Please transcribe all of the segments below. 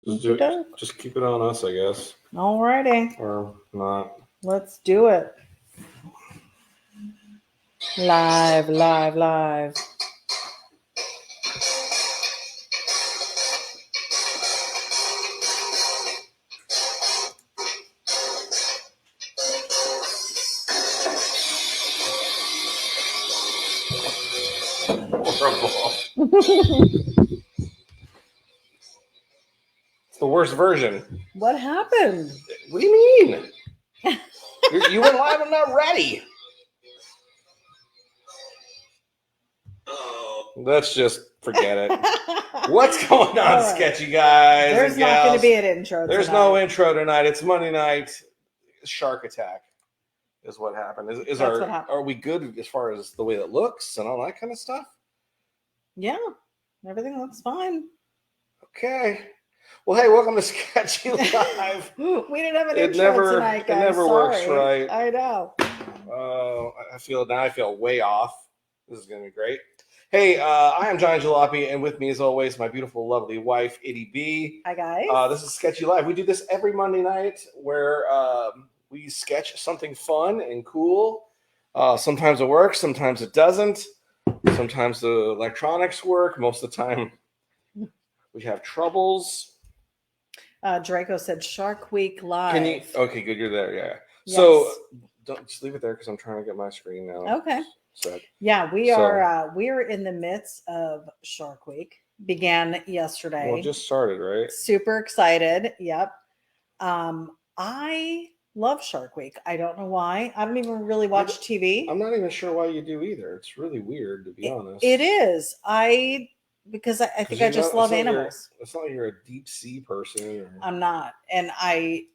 Just keep it on us, I guess. Alrighty. Or not. Let's do it. Live, live, live. Horrible. It's the worst version. What happened? What do you mean? You went live. I'm not ready. Let's just forget it. What's going on, right. Sketchy guys? There's not going to be an intro. There's no intro tonight. It's Monday night. Shark attack is what happened. Are we good as far as the way it looks and all that kind of stuff? Yeah, everything looks fine. Okay. Well, hey, welcome to Sketchy Live. We didn't have an intro tonight, guys. It never works right. I know. I feel way off. This is going to be great. Hey, I am Johnny Jalopy, and with me, as always, my beautiful, lovely wife, ity-B. Hi, guys. This is Sketchy Live. We do this every Monday night where we sketch something fun and cool. Sometimes it works, sometimes it doesn't. Sometimes the electronics work. Most of the time, we have troubles. Draco said Shark Week Live. Okay, good. You're there. Yeah. Yes. So don't just leave it there because I'm trying to get my screen now. Okay. Yeah, we are in the midst of Shark Week. Began yesterday. Well, it just started, right? Super excited. Yep. I love Shark Week. I don't know why. I don't even really watch TV. I'm not even sure why you do either. It's really weird, to be honest. It is. Because I think I just love animals. It's not like you're a deep sea person. I'm not. And I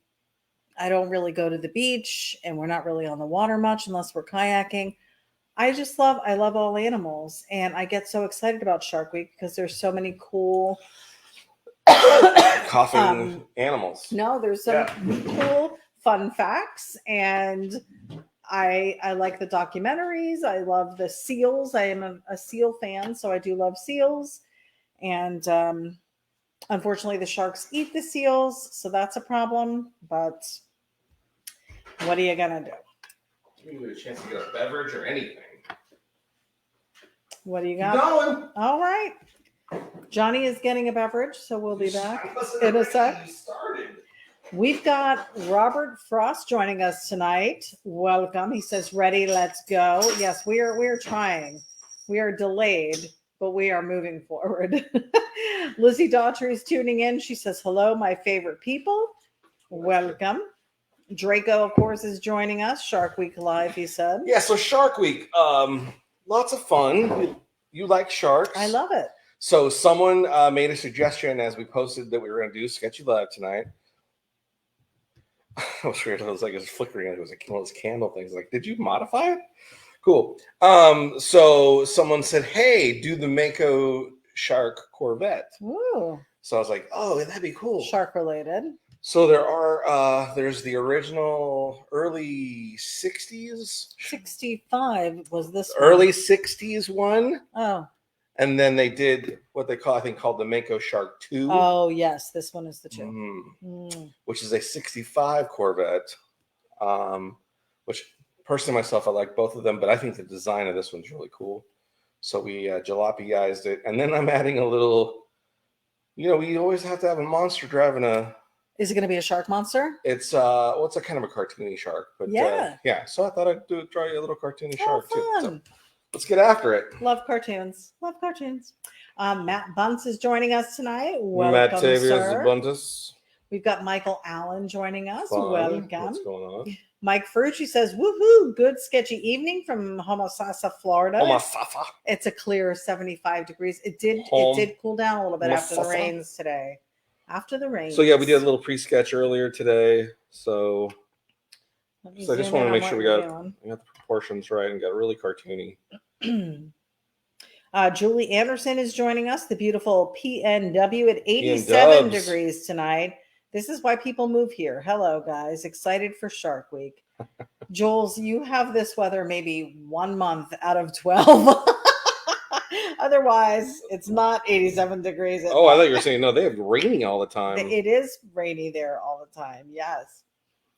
don't really go to the beach, and we're not really on the water much unless we're kayaking. I love all animals, and I get so excited about Shark Week because there's so many cool coughing animals. No, there's some cool fun facts, and I like the documentaries. I love the seals. I am a seal fan, so I do love seals. And unfortunately, the sharks eat the seals, so that's a problem. But what are you gonna do? Give you a chance to get a beverage or anything. What do you got? Going. All right. Johnny is getting a beverage, so we'll be back in a sec. We've got Robert Frost joining us tonight. Welcome. He says, ready, let's go. Yes, we are trying. We are delayed, but we are moving forward. Lizzie Daughtry is tuning in. She says, hello, my favorite people. Welcome. Draco, of course, is joining us. Shark Week Live, he said. Yeah, so Shark Week, lots of fun. You like sharks. I love it. So someone made a suggestion as we posted that we were going to do Sketchy Live tonight. I was weird. It was like it was flickering. It was like one of those candle things. Like, did you modify it? Cool. So someone said, hey, do the Mako Shark Corvette. Ooh. So I was like, oh, that'd be cool. Shark related. So there's the original early 60s. 65 was this one. Early 60s one. Oh. And then they did what they called the Mako Shark 2. Oh, yes. This one is the 2. Which is a 65 Corvette. Which personally myself, I like both of them, but I think the design of this one's really cool. So we jalopyized it. And then I'm adding a little, we always have to have a monster driving a... Is it going to be a shark monster? It's it's a kind of a cartoony shark, but yeah. So I thought I'd try a little cartoony shark too. So let's get after it. Love cartoons. Matt Bunce is joining us tonight. Welcome, sir. Buntus. We've got Michael Allen joining us. Fun. Welcome. What's going on? Mike Ferrucci says, woohoo, good sketchy evening from Homosassa, Florida. Homosassa. It's a clear 75 degrees. It did cool down a little bit after the rains today. After the rain. So yeah, we did a little pre-sketch earlier today. So I just want to make sure we got the proportions right and got really cartoony. Julie Anderson is joining us, the beautiful PNW at 87 degrees tonight. This is why people move here. Hello, guys. Excited for Shark Week. Jules, you have this weather maybe 1 month out of 12. Otherwise, it's not 87 degrees. Oh, I thought you were saying no. They have raining all the time. It is rainy there all the time. Yes.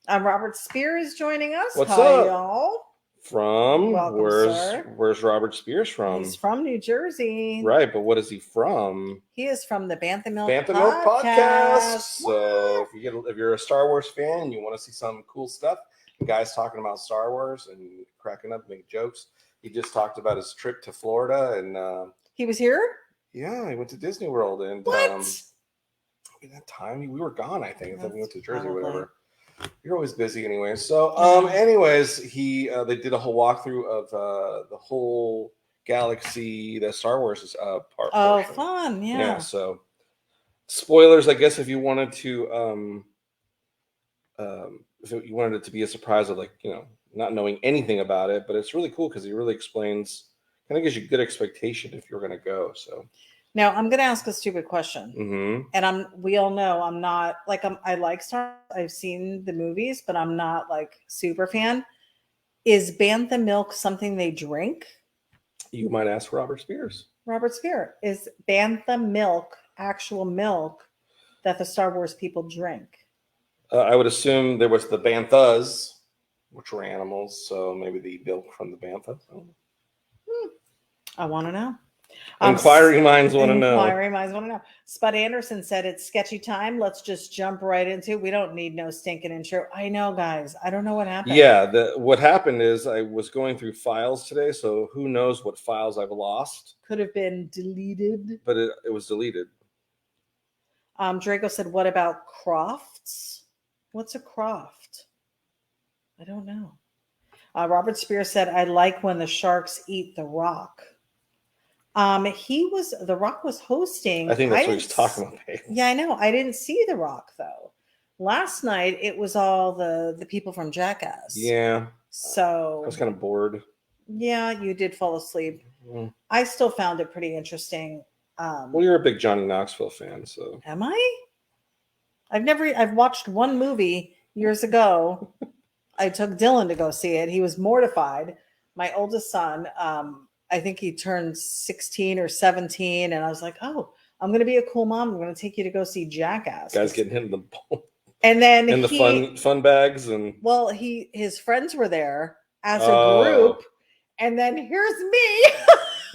Robert Spear is joining us. What's Hi, up? y'all. From Welcome, sir. where's Robert Spears from? He's from New Jersey. Right, but what is he from? He is from the Bantha Milk Bantha Milk Podcast. So What? if you're a Star Wars fan and you want to see some cool stuff, guys talking about Star Wars and cracking up, making jokes. He just talked about his trip to Florida and He was here? yeah, he went to Disney World and What? in that time we were gone, I think. I think we went to Jersey Probably. or whatever. You're always busy anyway. So anyways, they did a whole walkthrough of the whole galaxy, the Star Wars part. Oh, portion. fun. Yeah. Yeah, so spoilers, I guess, if you wanted to if you wanted it to be a surprise of, like, you know, not knowing anything about it, but it's really cool because he really explains, kind of gives you good expectation if you're going to go. So Now I'm going to ask a stupid question, mhm. and we all know I'm not like I like Star Wars. I've seen the movies, but I'm not like super fan. Is Bantha milk something they drink? You might ask Robert Spears. Robert Spear, is Bantha milk actual milk that the Star Wars people drink? I would assume there was the banthas, which were animals, so maybe the milk from the bantha. I want to know. Inquiring minds want to know. Inquiring minds want to know. Spud Anderson said it's sketchy time. Let's just jump right into it. We don't need no stinking intro. I know, guys. I don't know what happened. Yeah, what happened is I was going through files today, so who knows what files I've lost. Could have been deleted. But it was deleted. Draco said, what about crofts? What's a croft? I don't know. Robert Spear said, I like when the sharks eat the rock. The Rock was hosting. I think that's what he's talking about. Yeah, I know. I didn't see The Rock though. Last night it was all the people from Jackass. Yeah. So I was kind of bored. Yeah, you did fall asleep. Mm. I still found it pretty interesting. Well, you're a big Johnny Knoxville fan, so. Am I? I've watched one movie years ago. I took Dylan to go see it. He was mortified. My oldest son, I think he turned 16 or 17, and I was like, "Oh, I'm going to be a cool mom. I'm going to take you to go see Jackass." Guys getting hit in the ball. And then in the fun bags and. Well, his friends were there as a group, and then here's me.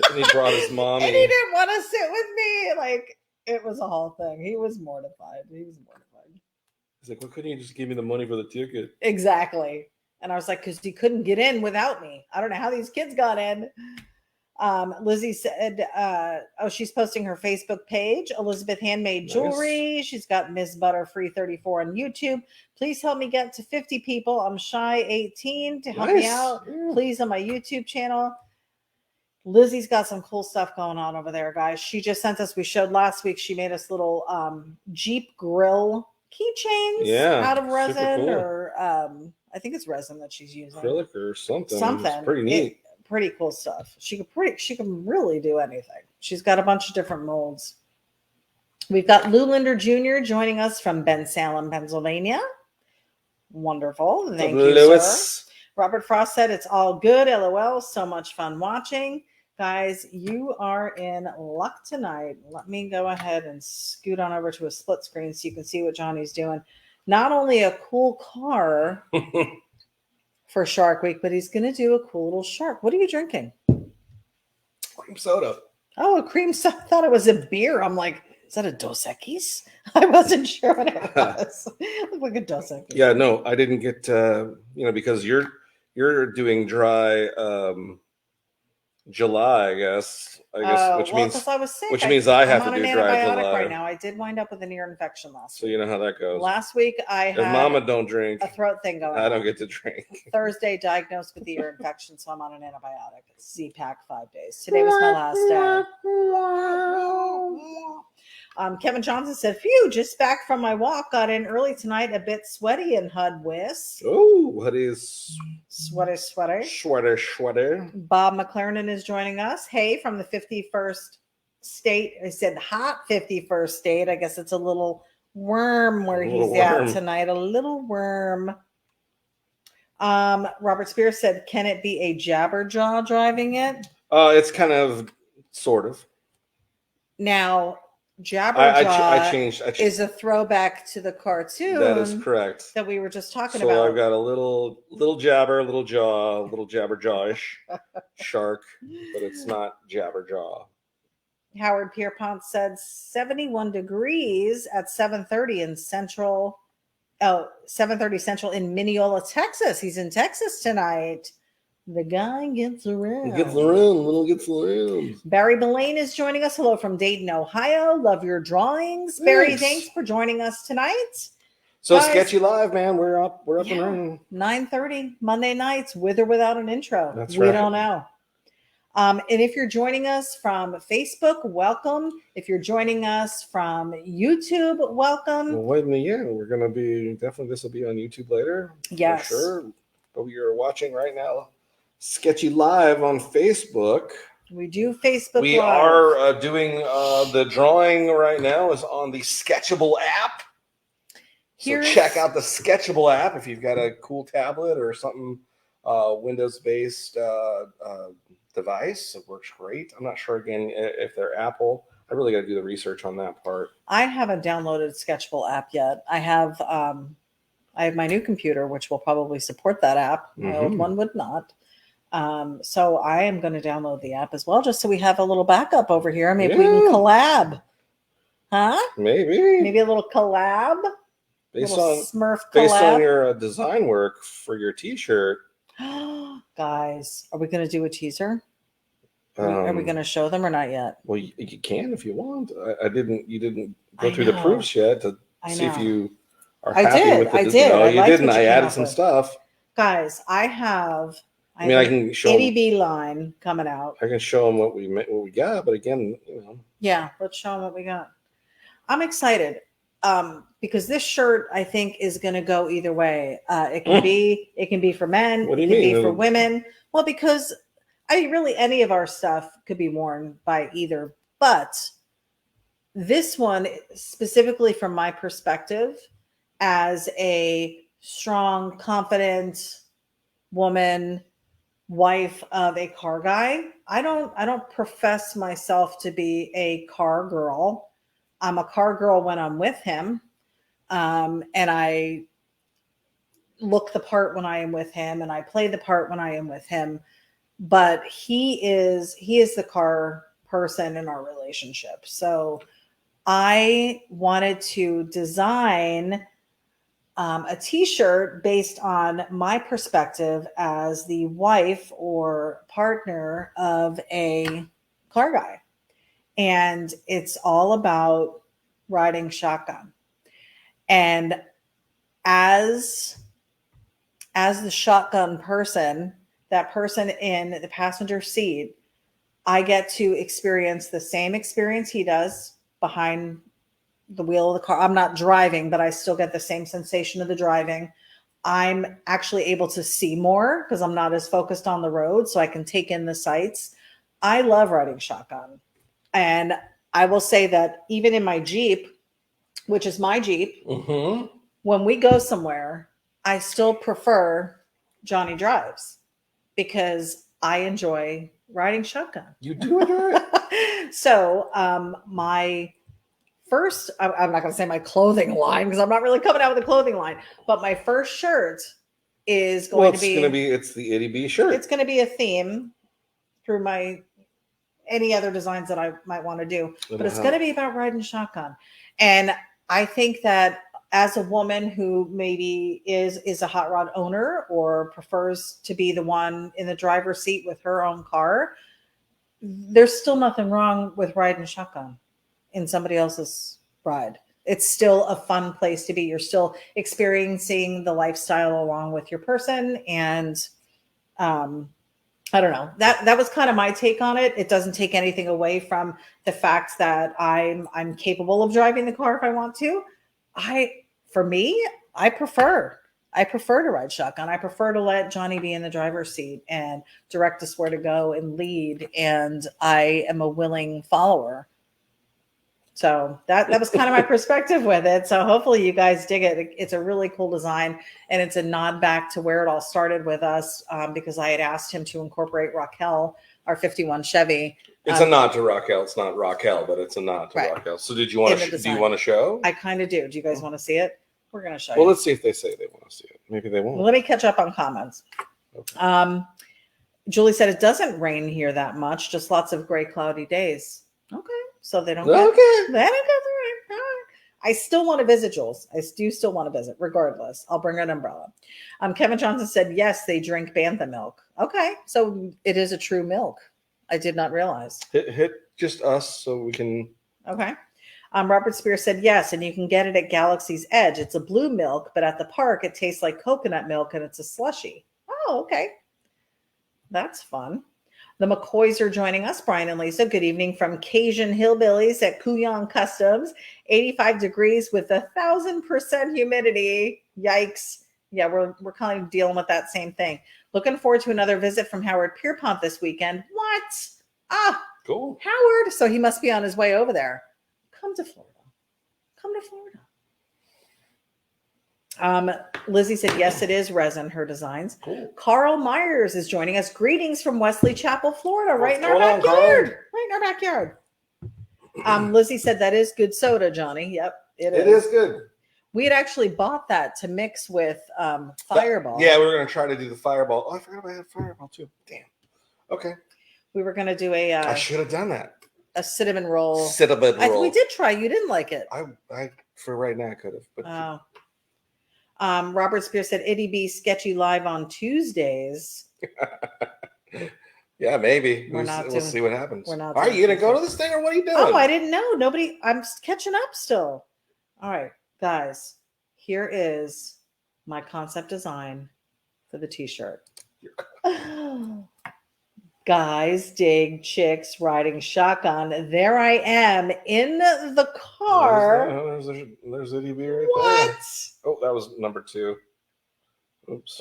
And he brought his mommy. And he didn't want to sit with me. Like, it was a whole thing. He was mortified. He's like, "Why couldn't you just give me the money for the ticket?" Exactly. And I was like, because he couldn't get in without me. I don't know how these kids got in. Lizzie said, she's posting her Facebook page, Elizabeth Handmade Jewelry. Nice. She's got Miss Butterfree 34 on YouTube. Please help me get to 50 people. I'm shy 18 to help me out. Yeah. Please, on my YouTube channel. Lizzie's got some cool stuff going on over there, guys. She just sent us, we showed last week, she made us little Jeep grill keychains out of resin, cool. Or I think it's resin that she's using. Acrylic or something. It's pretty neat. Pretty cool stuff. She can really do anything. She's got a bunch of different molds. We've got Lou Linder Jr. joining us from Ben Salem, Pennsylvania. Wonderful. Thank you, Lewis. Sir. Robert Frost said, it's all good. LOL. So much fun watching. Guys, you are in luck tonight. Let me go ahead and scoot on over to a split screen so you can see what Johnny's doing. Not only a cool car for Shark Week, but he's going to do a cool little shark. What are you drinking? Cream soda. Oh, a cream soda. I thought it was a beer. I'm like, is that a Dos Equis? I wasn't sure what it was. It looked like a Dos Equis. Yeah, no, I didn't get, because you're doing dry July, I guess, which means I was sick. Which means I have to do dry July right now. I did wind up with an ear infection last week. So you know how that goes. Last week I had if Mama don't drink, a throat thing going. I don't get to drink. Thursday diagnosed with the ear infection, so I'm on an antibiotic. Z-Pack 5 days. Today was my last day. Kevin Johnson said, phew, just back from my walk. Got in early tonight, a bit sweaty in Hud West. Oh, what is sweater? Sweater. Bob McLaren is joining us. Hey, from the 51st state. I said hot 51st state. I guess it's a little worm where he's at tonight. A little worm. Robert Spears said, can it be a Jabberjaw driving it? It's kind of Sort of. Now, I Jabberjaw changed. is a throwback to the cartoon. That is correct. That we were just talking So about. I've got a little jabber, little jaw, little jabberjawish shark, but it's not jabberjaw. Howard Pierpont said 71 degrees at 7:30 in Central. Oh, 7:30 Central in Mineola, Texas. He's in Texas tonight. The guy gets around. He gets around, little gets around. Barry Belane is joining us. Hello from Dayton, Ohio. Love your drawings. Thanks. Barry, thanks for joining us tonight. So Guys, Sketchy Live, man, we're up and running. 9:30 Monday nights, with or without an intro. That's we right. don't know. And if you're joining us from Facebook, welcome. If you're joining us from YouTube, welcome. Well, wait a minute, yeah, we're gonna be definitely. This will be on YouTube later. Yes, for sure. But you're watching right now, Sketchy Live on Facebook. We do Facebook. We Live. are doing the drawing right now is on the Sketchable app. So check out the Sketchable app if you've got a cool tablet or something Windows-based device. It works great. I'm not sure again if they're Apple. I really got to do the research on that part. I haven't downloaded Sketchable app yet. I have my new computer, which will probably support that app. My old one would not. So I am going to download the app as well, just so we have a little backup over here. Maybe we can collab. Huh? Maybe a little collab. Based little on Smurf collab. Based on your design work for your T-shirt. Guys, are we going to do a teaser? Are we going to show them or not yet? Well, you can if you want. You didn't go through the proofs yet to see if you are happy with the design. did. No, you didn't. I added some stuff. Guys, I have. I can show ity-B line coming out. I can show them what we got, but again, Yeah, let's show them what we got. I'm excited because this shirt I think is going to go either way. It can be for men. What do you mean? It can be for women. Well, because really any of our stuff could be worn by either, but this one specifically from my perspective as a strong, confident woman, wife of a car guy. I don't profess myself to be a car girl. I'm a car girl when I'm with him. And I look the part when I am with him and I play the part when I am with him. But he is the car person in our relationship. So I wanted to design a t-shirt based on my perspective as the wife or partner of a car guy. And it's all about riding shotgun. And as the shotgun person, that person in the passenger seat, I get to experience the same experience he does behind the wheel of the car. I'm not driving, but I still get the same sensation of the driving. I'm actually able to see more because I'm not as focused on the road, so I can take in the sights. I love riding shotgun. And I will say that even in my Jeep, which is my Jeep, when we go somewhere, I still prefer Johnny drives because I enjoy riding shotgun. You do enjoy it? So my first, I'm not going to say my clothing line because I'm not really coming out with a clothing line, but my first shirt is going to be it's the ity-B shirt. It's going to be a theme through any other designs that I might want to do, but it's going to be about riding shotgun. And I think that as a woman who maybe is a hot rod owner or prefers to be the one in the driver's seat with her own car, there's still nothing wrong with riding shotgun in somebody else's ride. It's still a fun place to be. You're still experiencing the lifestyle along with your person. And I don't know, that was kind of my take on it. It doesn't take anything away from the fact that I'm capable of driving the car if I want to. For me, I prefer to ride shotgun. I prefer to let Johnny be in the driver's seat and direct us where to go and lead. And I am a willing follower. So that was kind of my perspective with it. So hopefully you guys dig it. It's a really cool design, and it's a nod back to where it all started with us because I had asked him to incorporate Raquel, our 51 Chevy, It's a nod to Raquel. It's not Raquel, but it's a nod to Raquel. So did you want to? Do you want to show? I kind of do. Do you guys want to see it? We're gonna show you. Well, let's see if they say they want to see it. Maybe they won't. Well, let me catch up on comments. Okay. Julie said it doesn't rain here that much, just lots of gray, cloudy days. Okay, so they don't. They don't get the rain. All right. I still want to visit, Jules. I do still want to visit, regardless. I'll bring an umbrella. Kevin Johnson said yes, they drink bantha milk. Okay, so it is a true milk. I did not realize. Hit just us so we can. Okay. Robert Spear said yes, and you can get it at Galaxy's Edge. It's a blue milk, but at the park it tastes like coconut milk and it's a slushy. Oh, okay. That's fun. The McCoys are joining us, Brian and Lisa. Good evening from Cajun Hillbillies at Kuyong Customs. 85 degrees with 1,000% humidity. Yikes. Yeah, we're kind of dealing with that same thing. Looking forward to another visit from Howard Pierpont this weekend. What? Ah, cool. Howard. So he must be on his way over there. Come to Florida. Come to Florida. Lizzie said, yes, it is resin, her designs. Cool. Carl Myers is joining us. Greetings from Wesley Chapel, Florida, right in our backyard. Right in our backyard. Lizzie said, that is good soda, Johnny. Yep, it is. It is good. We had actually bought that to mix with Fireball. Yeah, we were going to try to do the Fireball. Oh, I forgot I had Fireball too. Damn. Okay. We were going to do a... I should have done that. A cinnamon roll. Cinnamon roll. We did try. You didn't like it. I for right now could have. But Robert Spear said ity-B sketchy live on Tuesdays. Yeah, maybe. We'll see what happens. We're not. Are you going to go to this thing or what are you doing? Oh, I didn't know. Nobody. I'm catching up still. All right, guys. Here is my concept design for the t-shirt. Guys dig chicks riding shotgun. There I am in the car. There's ity-B right what? There. Oh, that was number 2.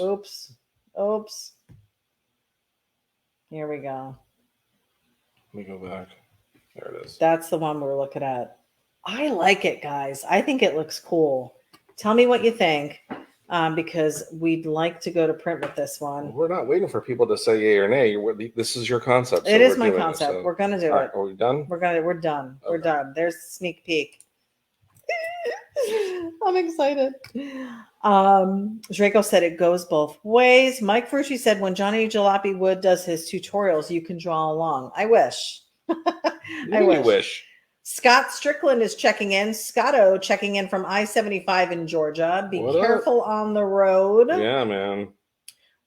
Oops. Here we go. Let me go back. There it is. That's the one we're looking at. I like it, guys. I think it looks cool. Tell me what you think. Because we'd like to go to print with this one. We're not waiting for people to say yay or nay. This is your concept. So it is my concept. So. We're gonna do it. Right, are we done? We're done. Okay. We're done. There's the sneak peek. I'm excited. Draco said it goes both ways. Mike Frucci said when Johnny Jalopy Wood does his tutorials, you can draw along. I wish. I wish. Scott Strickland is checking in. Scotto checking in from I-75 in Georgia. Be careful on the road. Yeah, man.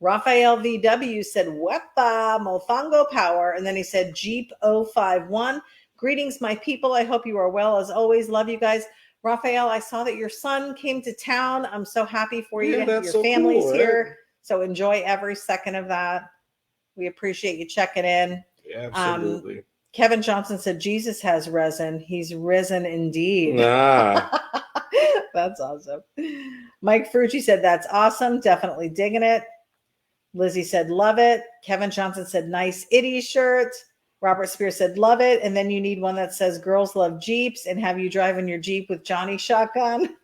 Raphael VW said, Wepa, Mofongo Power. And then he said, Jeep 051. Greetings, my people. I hope you are well. As always, love you guys. Raphael, I saw that your son came to town. I'm so happy for you. Your family's here. Right? So enjoy every second of that. We appreciate you checking in. Yeah, absolutely. Kevin Johnson said, Jesus has resin. He's risen indeed. Nah. That's awesome. Mike Frucci said, that's awesome. Definitely digging it. Lizzie said, love it. Kevin Johnson said, nice itty shirt. Robert Spear said, love it. And then you need one that says, girls love Jeeps and have you driving your Jeep with Johnny shotgun.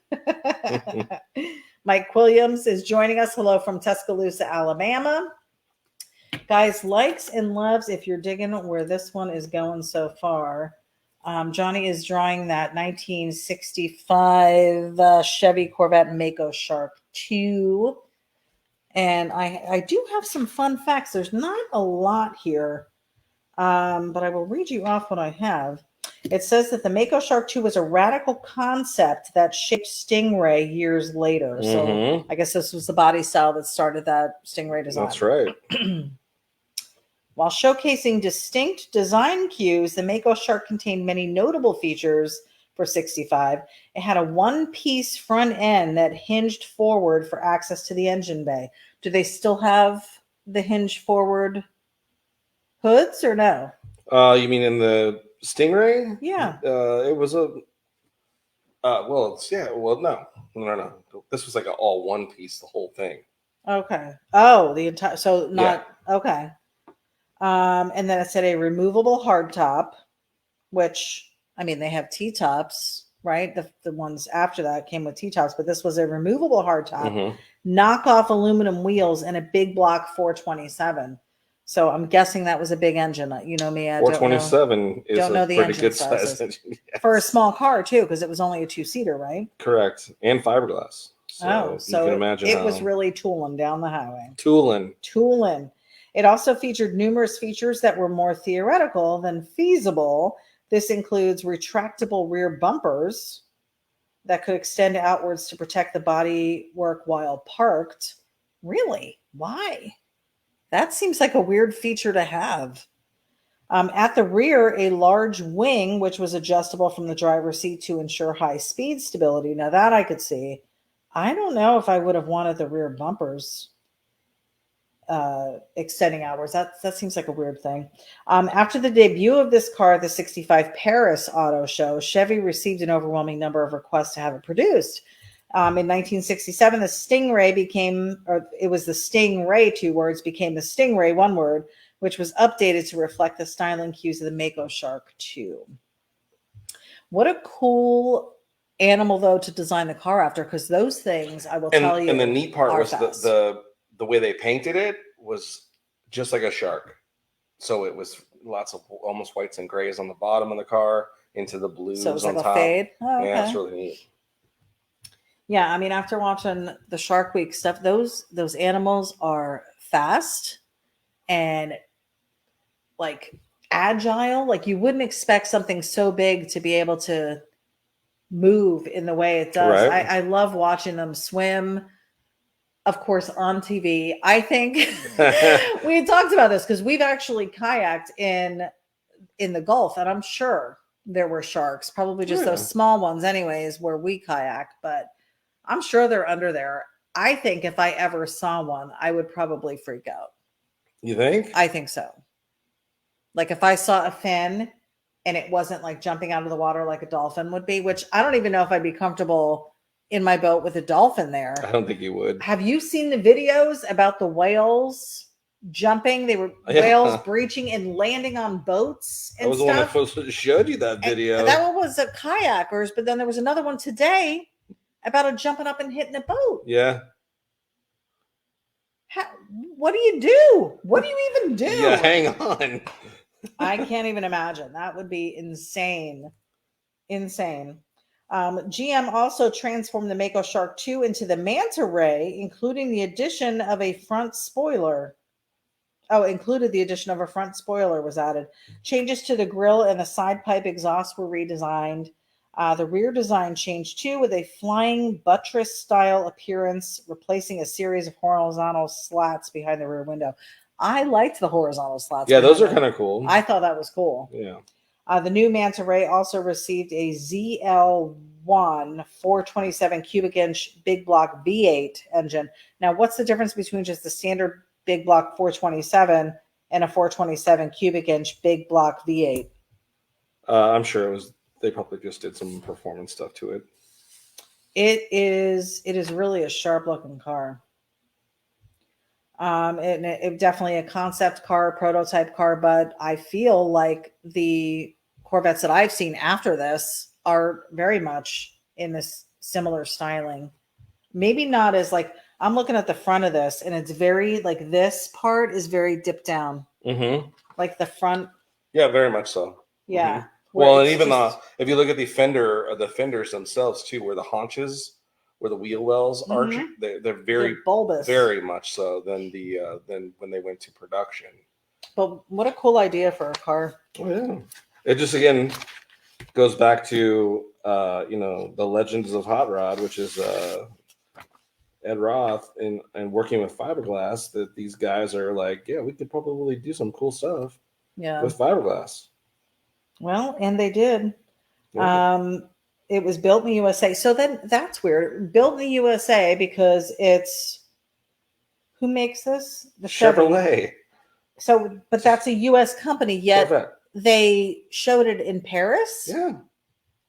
Mike Williams is joining us. Hello from Tuscaloosa, Alabama. Guys, likes and loves if you're digging where this one is going so far. Johnny is drawing that 1965 Chevy Corvette Mako Shark 2. And I do have some fun facts. There's not a lot here, but I will read you off what I have. It says that the Mako Shark 2 was a radical concept that shaped Stingray years later. So I guess this was the body style that started that Stingray design. That's right. While showcasing distinct design cues, the Mako Shark contained many notable features for 65. It had a one-piece front end that hinged forward for access to the engine bay. Do they still have the hinge forward hoods or no? You mean in the Stingray? Yeah. It was a no. This was like an all one piece, the whole thing. Okay. Oh, the entire okay. And then it said a removable hardtop, which I mean they have T-tops, right? The ones after that came with T-tops, but this was a removable hardtop, knockoff aluminum wheels, and a big block 427. So I'm guessing that was a big engine. You know me, I don't know. 427 is Don't know a the pretty engine good size sizes. engine. Yes. For a small car too, because it was only a 2-seater, right? Correct. And fiberglass. So you can imagine it was really tooling down the highway. Tooling. It also featured numerous features that were more theoretical than feasible. This includes retractable rear bumpers that could extend outwards to protect the bodywork while parked. Really? Why? That seems like a weird feature to have. At the rear, a large wing, which was adjustable from the driver's seat to ensure high speed stability. Now that I could see. I don't know if I would have wanted the rear bumpers extending outwards. That seems like a weird thing. After the debut of this car at the 65 Paris Auto Show, Chevy received an overwhelming number of requests to have it produced. In 1967, the Stingray the Stingray, 2 words, became the Stingray, 1 word, which was updated to reflect the styling cues of the Mako Shark 2. What a cool animal, though, to design the car after, because those things, I will tell you, and the neat part was fast. the way they painted it was just like a shark. So it was lots of almost whites and grays on the bottom of the car into the blues so it was on like top. A fade. Oh, okay. Yeah, it's really neat. Yeah, I mean, after watching the Shark Week stuff, those animals are fast and like agile. Like you wouldn't expect something so big to be able to move in the way it does. Right. I love watching them swim. Of course, on TV. I think we had talked about this because we've actually kayaked in the Gulf, and I'm sure there were sharks, probably just those small ones anyways, where we kayak, but I'm sure they're under there. I think if I ever saw one, I would probably freak out. You think? I think so. Like if I saw a fin and it wasn't like jumping out of the water like a dolphin would be, which I don't even know if I'd be comfortable in my boat with a dolphin there. I don't think you would. Have you seen the videos about the whales jumping? They were whales breaching and landing on boats and stuff. I was the one that showed you that video. And that one was a kayakers, but then there was another one today about a jumping up and hitting a boat. Yeah. What do you do? What do you even do? Yeah, hang on. I can't even imagine. That would be insane. Insane. GM also transformed the Mako Shark 2 into the Manta Ray, including the addition of a front spoiler. Included the addition of a front spoiler was added. Changes to the grille and the side pipe exhaust were redesigned. The rear design changed too, with a flying buttress style appearance, replacing a series of horizontal slats behind the rear window. I liked the horizontal slats. Yeah, those are kind of cool. I thought that was cool. Yeah. The new Manta Ray also received a ZL1 427 cubic inch big block V8 engine. Now, what's the difference between just the standard big block 427 and a 427 cubic inch big block V8? I'm sure they probably just did some performance stuff to it. It is really a sharp looking car. It definitely a concept car, prototype car, but I feel like the Corvettes that I've seen after this are very much in this similar styling. Maybe not as like, I'm looking at the front of this and it's very like this part is very dipped down. Mm-hmm. Like the front. Yeah, very much so. Yeah. Mm-hmm. Well, and even if you look at the fenders themselves too, where the haunches, where the wheel wells arch, they're very bulbous, very much so than when they went to production. But what a cool idea for a car. Oh, yeah. It just again goes back to the legends of Hot Rod, which is Ed Roth and working with fiberglass. That these guys are like, yeah, we could probably do some cool stuff. Yeah. With fiberglass. Well, and they did. Yeah. It was built in the USA. So then that's weird. Built in the USA because it's who makes this? The Chevrolet. So, but that's a US company, yet Corvette. They showed it in Paris? Yeah.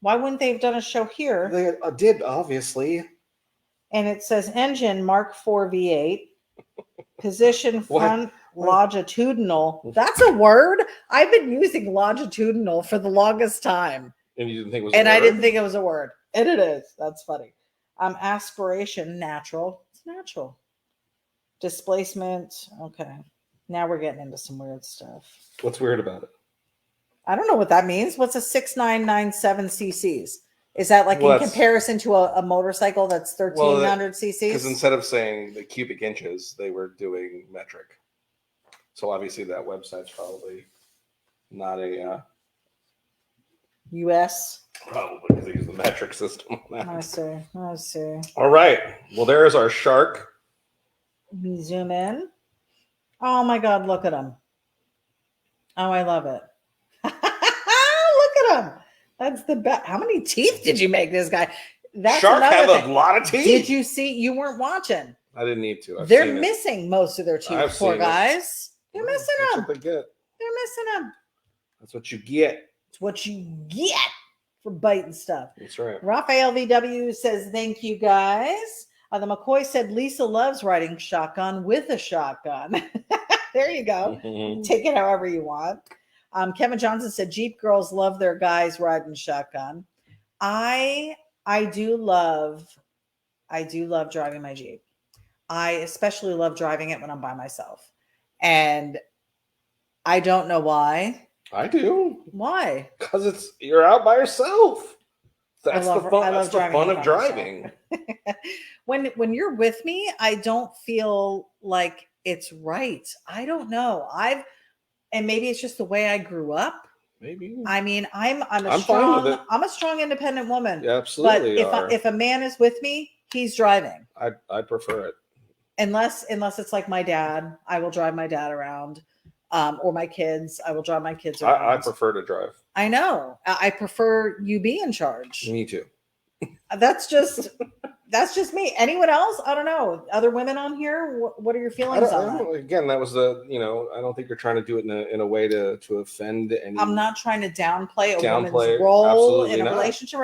Why wouldn't they have done a show here? They did, obviously. And it says engine Mark IV V8. Position front longitudinal. That's a word. I've been using longitudinal for the longest time. And you didn't think it was a word? I didn't think it was a word. And it is. That's funny. Aspiration, natural. It's natural. Displacement. Okay. Now we're getting into some weird stuff. What's weird about it? I don't know what that means. What's a 6997 cc's? Is that like Well, in comparison to a motorcycle that's 1300 cc's? Because instead of saying the cubic inches, they were doing metric. So obviously that website's probably not a US. probably because they use the metric system on that. I see. All right. Well, there's our shark. We zoom in. Oh my God, look at him. Oh, I love it. Look at him. That's the best. How many teeth did you make this guy? That's Shark have thing. a lot of teeth. Did you see? You weren't watching. I didn't need to. They're missing most of their teeth, poor guys. They're missing That's them. what they get. They're missing them. That's what you get. It's what you get for biting stuff. That's right. Raphael VW says, thank you guys. The McCoy said, Lisa loves riding shotgun with a shotgun. There you go. Mm-hmm. Take it however you want. Kevin Johnson said, Jeep girls love their guys riding shotgun. I do love driving my Jeep. I especially love driving it when I'm by myself. And I don't know why. I do. Why? Because you're out by yourself. That's the fun. That's the fun of driving. When you're with me, I don't feel like it's right. I don't know. And maybe it's just the way I grew up. Maybe. I mean, I'm fine with it. I'm a strong, independent woman. Yeah, absolutely. But if a man is with me, he's driving. I prefer it. Unless it's like my dad, I will drive my dad around. Or my kids, I will drive my kids around. I prefer to drive. I know. I prefer you be in charge. Me too. That's just me. Anyone else? I don't know. Other women on here? What are your feelings on that? Again, that was I don't think you're trying to do it in a way to offend any. I'm not trying to downplay a woman's role in a relationship.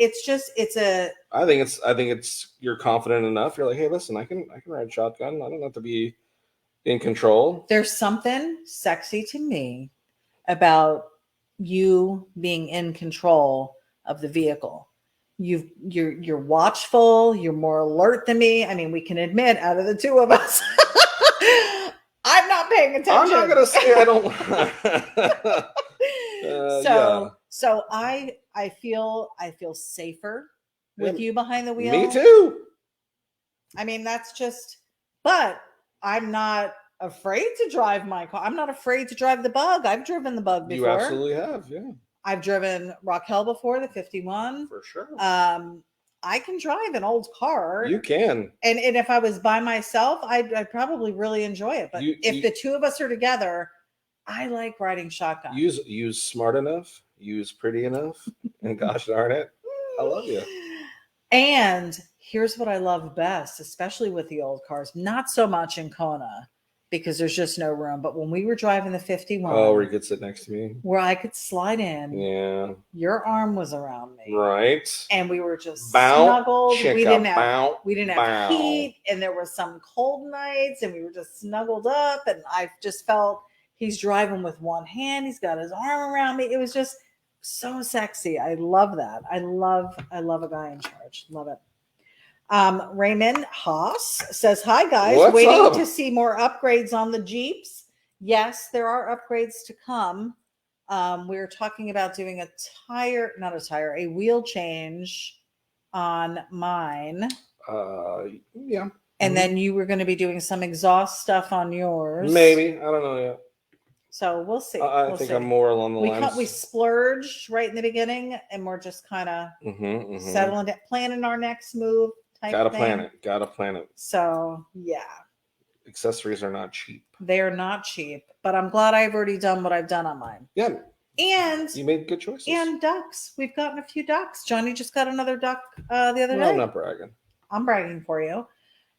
I think it's you're confident enough. You're like, hey, listen, I can ride shotgun. I don't have to be in control. There's something sexy to me about you being in control of the vehicle. You're watchful, you're more alert than me. I mean, we can admit out of the two of us, I'm not paying attention. I'm not gonna say I don't. So I feel safer with you behind the wheel. Me too. I mean, but I'm not afraid to drive my car. I'm not afraid to drive the Bug. I've driven the Bug before. You absolutely have, yeah. I've driven Raquel before, the 51. For sure. I can drive an old car. You can. And if I was by myself, I'd probably really enjoy it. But if the two of us are together, I like riding shotgun. Use smart enough, use pretty enough, and gosh darn it, I love you. And here's what I love best, especially with the old cars. Not so much in Kona because there's just no room. But when we were driving the 51, where you could sit next to me, where I could slide in, your arm was around me, right? And we were just snuggled. We didn't have heat, and there were some cold nights, and we were just snuggled up. And I just felt he's driving with one hand. He's got his arm around me. It was just so sexy. I love that. I love a guy in charge. Love it. Raymond Haas says, hi guys, waiting to see more upgrades on the Jeeps. Yes, there are upgrades to come. We're talking about doing a wheel change on mine. Yeah. And then you were going to be doing some exhaust stuff on yours. Maybe. I don't know yet. So we'll see. I think I'm more along the lines. We splurged right in the beginning, and we're just kind of settling it, planning our next move. Gotta plan it. So yeah. Accessories are not cheap. They are not cheap, but I'm glad I've already done what I've done on mine. Yeah. And you made good choices. And ducks. We've gotten a few ducks. Johnny just got another duck the other day. I'm not bragging. I'm bragging for you.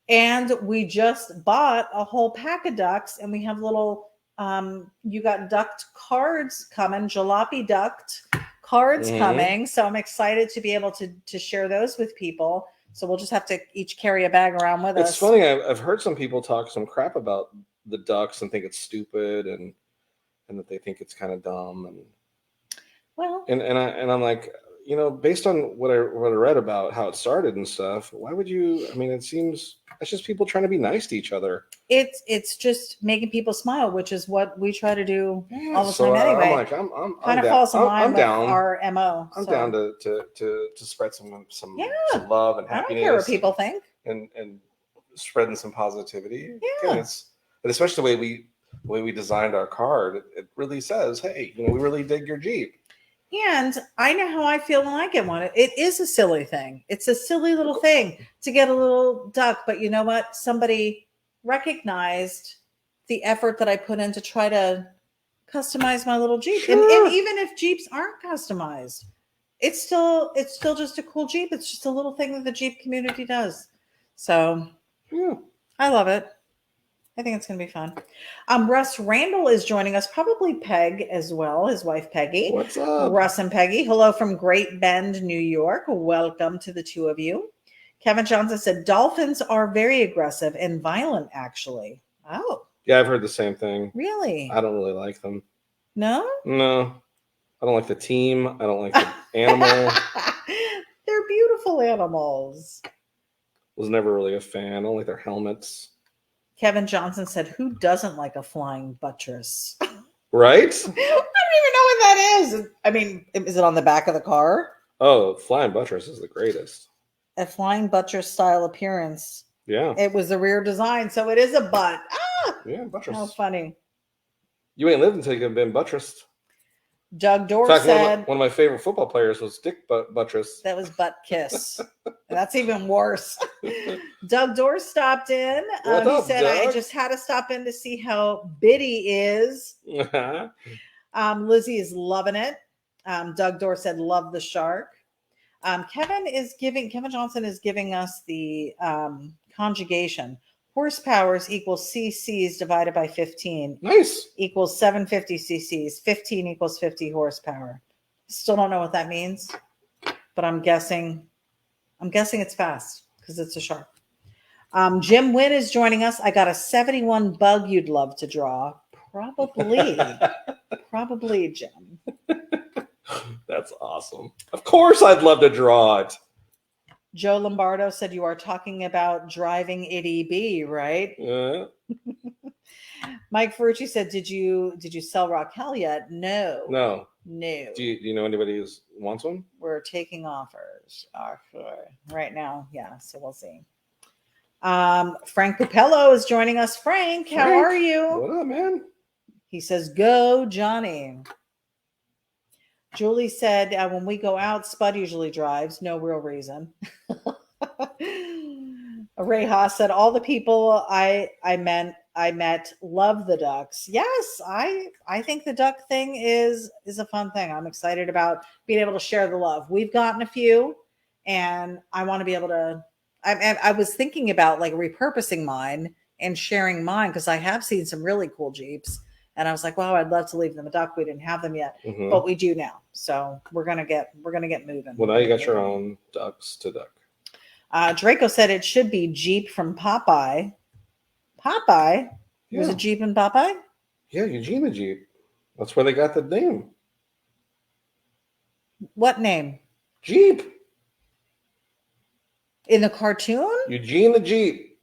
And we just bought a whole pack of ducks, and we have little you got ducked cards coming, jalopy ducked cards coming. So I'm excited to be able to share those with people. So we'll just have to each carry a bag around with us. It's funny. I've heard some people talk some crap about the ducks and think it's stupid and that they think it's kind of dumb and I'm like, you know, based on what I read about how it started and stuff, why would you? I mean, it seems it's just people trying to be nice to each other. It's just making people smile, which is what we try to do all the so time anyway. I'm like, I'm kind of down. falls in line I'm with down. our MO. I'm down to spread some love and happiness. I don't care what people think. And spreading some positivity. Yeah. And especially the way we designed our card, it really says, hey, you know, we really dig your Jeep. And I know how I feel when I get one. It is a silly thing. It's a silly little thing to get a little duck. But you know what? Somebody recognized the effort that I put in to try to customize my little Jeep. Sure. And even if Jeeps aren't customized, it's still just a cool Jeep. It's just a little thing that the Jeep community does. So yeah. I love it. I think it's going to be fun. Russ Randall is joining us, probably Peg as well, his wife Peggy. What's up? Russ and Peggy. Hello from Great Bend, New York. Welcome to the two of you. Kevin Johnson said, dolphins are very aggressive and violent, actually. Oh. Yeah, I've heard the same thing. Really? I don't really like them. No? No. I don't like the team. I don't like the animal. They're beautiful animals. Was never really a fan. I don't like their helmets. Kevin Johnson said, who doesn't like a flying buttress? Right? I don't even know what that is. I mean, is it on the back of the car? Oh, flying buttress is the greatest. A flying buttress style appearance. Yeah. It was the rear design, so it is a butt. Ah! Yeah, buttress. How funny. You ain't lived until you've been buttressed. Doug Dorr In fact, said one of my favorite football players was Dick Buttress. that was butt kiss. That's even worse. Doug Dorr stopped in. What's he up, said, Doug? I just had to stop in to see how Biddy is. Lizzie is loving it. Doug Dorr said, love the shark. Kevin Johnson is giving us the conjugation. Horsepowers equals cc's divided by 15. Nice. Equals 750 cc's. 15 equals 50 horsepower. Still don't know what that means, but I'm guessing it's fast because it's a shark. Jim Wynn is joining us. I got a 71 bug you'd love to draw. Probably, Jim. That's awesome. Of course I'd love to draw it. Joe Lombardo said you are talking about driving ity-B, right? Mike Ferrucci said, did you sell Raquel yet? No. Do you know anybody who wants one? We're taking offers right now. Yeah, so we'll see. Frank Pupello is joining us. Frank, how are you? What up, man? He says, go, Johnny. Julie said, when we go out, Spud usually drives. No real reason. Ray Haas said, all the people I met love the ducks. Yes, I think the duck thing is a fun thing. I'm excited about being able to share the love. We've gotten a few, and I want to be able to. I was thinking about like repurposing mine and sharing mine because I have seen some really cool Jeeps. And I was like, wow, I'd love to leave them a duck. We didn't have them yet, but we do now. So we're gonna get moving. Well, now you got your own ducks to duck. Draco said it should be Jeep from Popeye. Popeye? Yeah. Was it Jeep in Popeye? Yeah, Eugene Jeep. That's where they got the name. What name? Jeep. In the cartoon? Eugene the Jeep.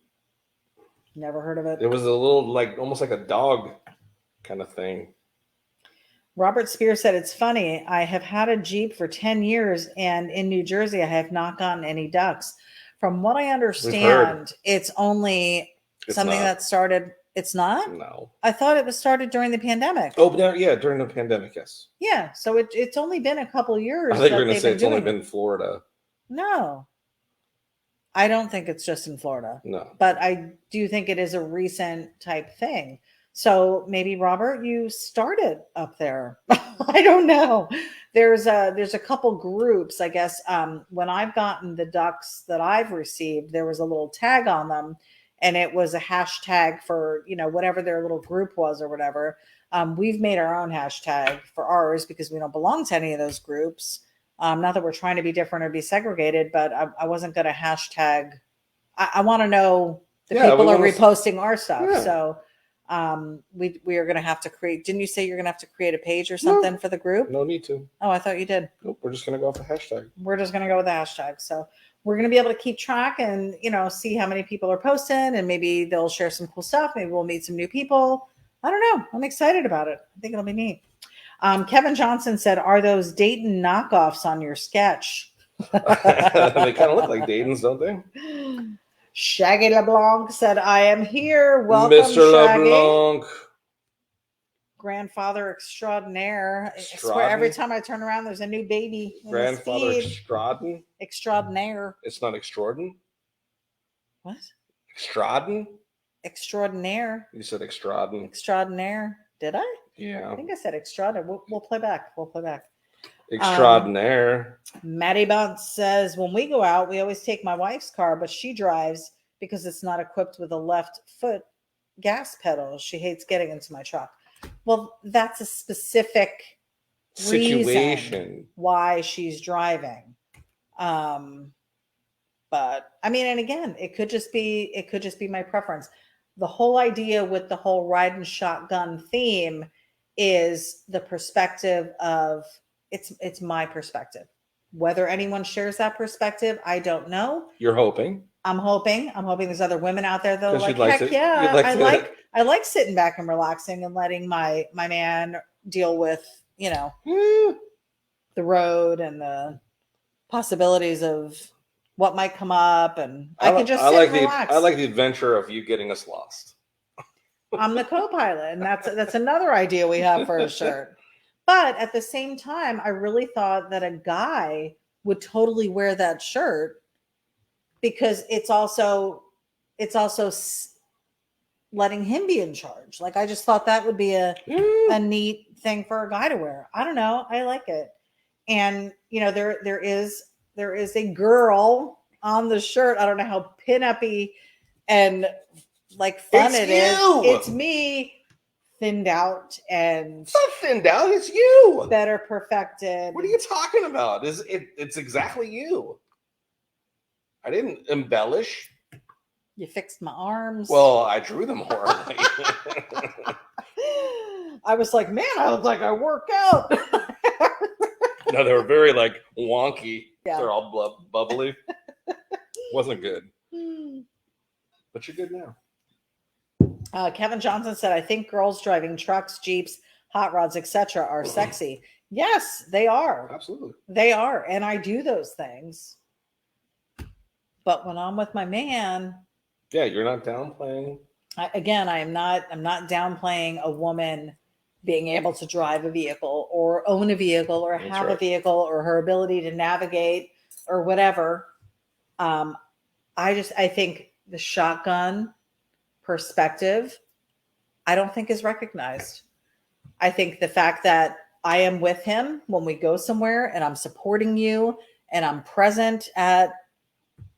Never heard of it. It was a little almost like a dog kind of thing. Robert Spear said, it's funny. I have had a Jeep for 10 years, and in New Jersey, I have not gotten any ducks. From what I understand, it's something that started. It's not? No. I thought it was started during the pandemic. Oh, yeah, during the pandemic, yes. Yeah, so it's only been a couple years. I think you're going to say it's only been in Florida. No. I don't think it's just in Florida. No. But I do think it is a recent type thing. So maybe, Robert, you started up there. I don't know. There's a couple groups, I guess. When I've gotten the ducks that I've received, there was a little tag on them, and it was a hashtag for, whatever their little group was or whatever. We've made our own hashtag for ours because we don't belong to any of those groups. Not that we're trying to be different or be segregated, but I wasn't going to hashtag. I want to know that people are reposting our stuff. Yeah. So We are going to have to create. Didn't you say you're going to have to create a page or something for the group? No need to. Oh, I thought you did. Nope. We're just going to go off the hashtag. We're just going to go with the hashtag. So we're going to be able to keep track and, see how many people are posting, and maybe they'll share some cool stuff. Maybe we'll meet some new people. I don't know. I'm excited about it. I think it'll be neat. Kevin Johnson said, "Are those Dayton knockoffs on your sketch?" They kind of look like Dayton's, don't they? Shaggy LeBlanc said, "I am here. Welcome, Mr. Shaggy. LeBlanc. Grandfather extraordinaire." I swear every time I turn around, there's a new baby. Grandfather extraordinaire. Extraordinaire. It's not extraordinaire. What? Extraordinaire. Extraordinaire. You said extraordinaire. Extraordinaire. Did I? Yeah. I think I said extraordinaire. We'll play back. Extraordinaire. Maddie Bunce says, "When we go out, we always take my wife's car, but she drives because it's not equipped with a left foot gas pedal. She hates getting into my truck." Well, that's a specific situation why she's driving. But I mean, and again, it could just be my preference. The whole idea with the whole ride and shotgun theme is the perspective of it's my perspective. Whether anyone shares that perspective, I don't know. You're hoping. I'm hoping there's other women out there that are like, heck yeah, I like sitting back and relaxing and letting my man deal with, the road and the possibilities of what might come up, and I can just sit and relax. I like the adventure of you getting us lost. I'm the co-pilot, and that's another idea we have for a shirt. But at the same time, I really thought that a guy would totally wear that shirt because it's also letting him be in charge. Like, I just thought that would be a neat thing for a guy to wear. I don't know. I like it. And, there is a girl on the shirt. I don't know how pin-uppy and like fun it is. It's me, thinned out and it's not thinned out. It's you. Better perfected. What are you talking about? It's exactly you. I didn't embellish. You fixed my arms. Well, I drew them horribly. I was like, man, I look like I work out. No, they were very like wonky. Yeah. They're all bubbly. Wasn't good. But you're good now. Kevin Johnson said, "I think girls driving trucks, Jeeps, hot rods, etc. are sexy." Yes, they are. Absolutely. They are. And I do those things. But when I'm with my man. Yeah, you're not downplaying. I'm not downplaying a woman being able to drive a vehicle or own a vehicle or have a vehicle or her ability to navigate or whatever. I think the shotgun perspective, I don't think is recognized. I think the fact that I am with him when we go somewhere and I'm supporting you and I'm present at,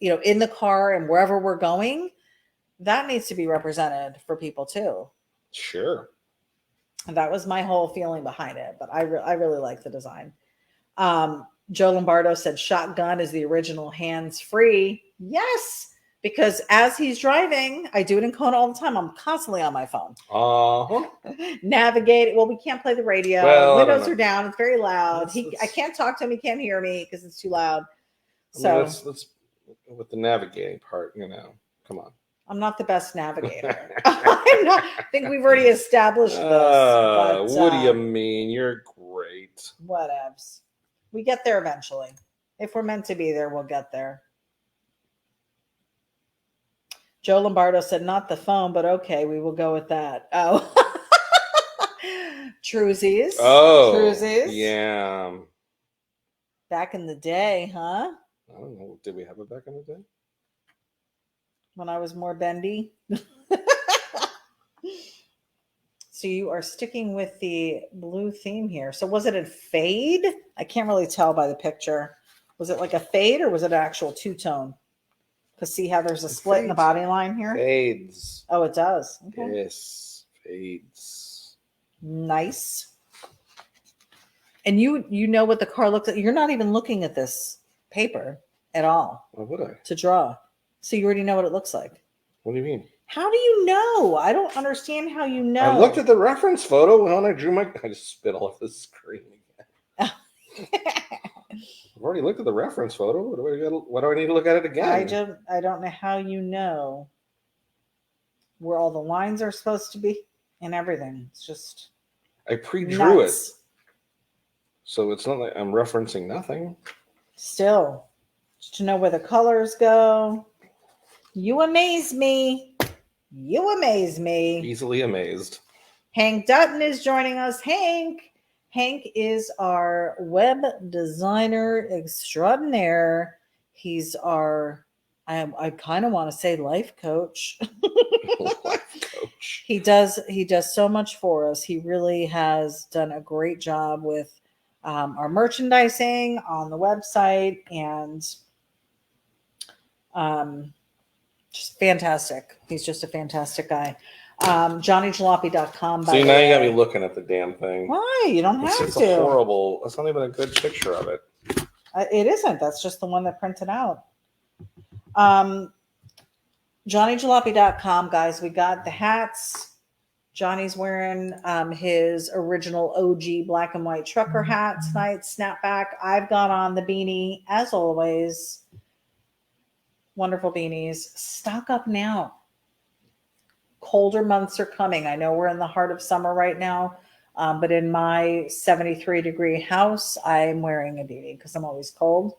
in the car and wherever we're going, that needs to be represented for people too. Sure. And that was my whole feeling behind it, but I really like the design. Joe Lombardo said shotgun is the original hands-free. Yes. Because as he's driving, I do it in Kona all the time. I'm constantly on my phone. Navigate. Well, we can't play the radio. Well, windows are down. It's very loud. I can't talk to him. He can't hear me because it's too loud. So let's with the navigating part, come on. I'm not the best navigator. I think we've already established this. What do you mean? You're great. Whatevs. We get there eventually. If we're meant to be there, we'll get there. Joe Lombardo said, "Not the phone, but okay, we will go with that." Oh. Truesies. Oh. Truesies. Yeah. Back in the day, huh? I don't know. Did we have it back in the day? When I was more bendy. So you are sticking with the blue theme here. So was it a fade? I can't really tell by the picture. Was it like a fade or was it an actual two-tone? Because see how there's a split in the body line here? Fades. Oh, it does. Okay. Yes. Fades. Nice. And you know what the car looks like. You're not even looking at this paper at all. Why would I? To draw. So you already know what it looks like. What do you mean? How do you know? I don't understand how you know. I looked at the reference photo when I drew my. I just spit all over the screen again. I've already looked at the reference photo. What do I need to look at it again? I don't know how you know where all the lines are supposed to be and everything. It's just I pre-drew nuts. it, so it's not like I'm referencing nothing. Still, just to know where the colors go. You amaze me. You amaze me. Easily amazed. Hank Dutton is joining us. Hank is our web designer extraordinaire. He's our, I kind of want to say life coach. Life coach. He does so much for us. He really has done a great job with our merchandising on the website, and just fantastic. He's just a fantastic guy. johnnyjalopy.com. See, now you got me looking at the damn thing. Why? You don't have It's to. a horrible. That's not even a good picture of it. It isn't. That's just the one that printed out. johnnyjalopy.com, guys. We got the hats. Johnny's wearing his original OG black and white trucker hat tonight, snapback. I've got on the beanie, as always. Wonderful beanies. Stock up now. Colder months are coming. I know we're in the heart of summer right now, but in my 73-degree house, I'm wearing a beanie because I'm always cold.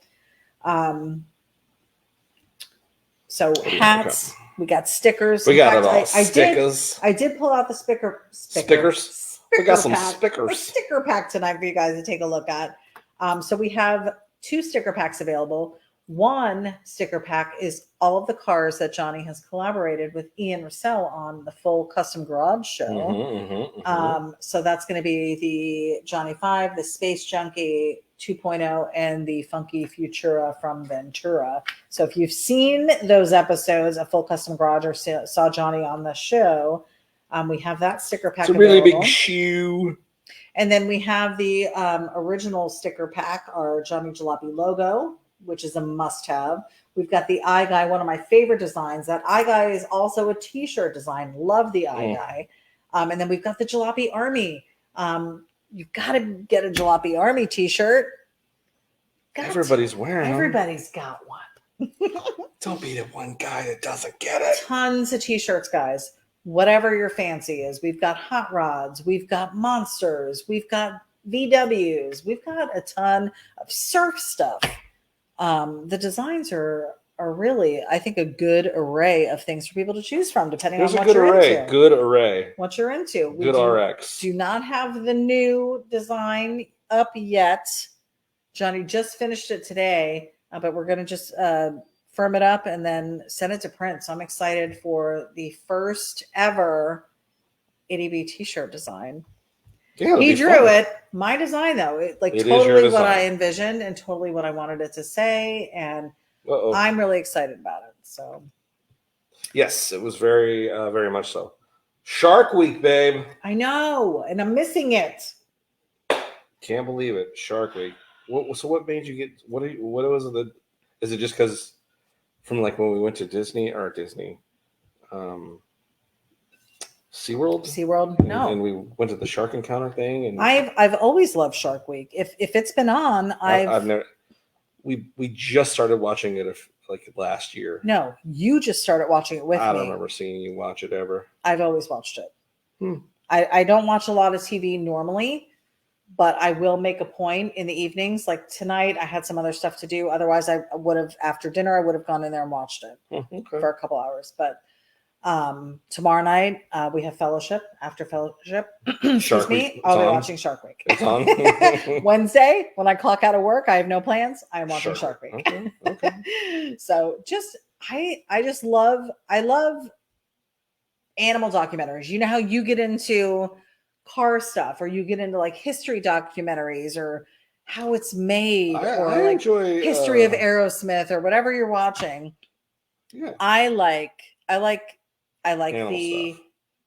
So hats, we got stickers. We got it all. Stickers. I did pull out the Stickers. We got some pack, stickers. a sticker pack tonight for you guys to take a look at. So we have 2 sticker packs available. One sticker pack is all of the cars that Johnny has collaborated with Ian Russell on the full custom garage show. So that's going to be the Johnny 5, the Space Junkie 2.0, and the Funky Futura from Ventura. So if you've seen those episodes of Full Custom Garage or saw Johnny on the show, we have that sticker pack. It's a really available. big shoe. And then we have the original sticker pack, our Johnny Jalopy logo, which is a must-have. We've got the Eye Guy, one of my favorite designs. That Eye Guy is also a t-shirt design. Love the Eye Guy. And then we've got the Jalopy Army. You've got to get a Jalopy Army t-shirt. Everybody's wearing them. Everybody's got one. Don't be the one guy that doesn't get it. Tons of t-shirts, guys. Whatever your fancy is. We've got hot rods. We've got monsters. We've got VWs. We've got a ton of surf stuff. The designs are really, I think, a good array of things for people to choose from, depending on what you're into. Good array. What you're into. We RX. Do not have the new design up yet. Johnny just finished it today, but we're going to just firm it up and then send it to print. So I'm excited for the first ever ity-B t-shirt design. Yeah, he drew it. My design, though, it totally what I envisioned and totally what I wanted it to say, and I'm really excited about it. So, yes, it was very, very much so. Shark Week, babe. I know, and I'm missing it. Can't believe it. Shark Week. So, what made you get? What was it? Is it just because from like when we went to Disney? SeaWorld? No. And we went to the Shark Encounter thing. And I've always loved Shark Week. If it's been on, I've never. We just started watching it like last year. No, you just started watching it with me. I don't remember seeing you watch it ever. I've always watched it. I don't watch a lot of TV normally, but I will make a point in the evenings. Like tonight, I had some other stuff to do. Otherwise, I would have, after dinner, I would have gone in there and watched it for a couple hours. But tomorrow night, we have fellowship. After fellowship, excuse me, I'll be watching Shark Week. It's on. Wednesday, when I clock out of work, I have no plans. I'm watching Shark Week. Okay. So just, I love animal documentaries. You know how you get into car stuff, or you get into like history documentaries, or how it's made, or I like enjoy history of Aerosmith, or whatever you're watching. Yeah. I like Animal the stuff.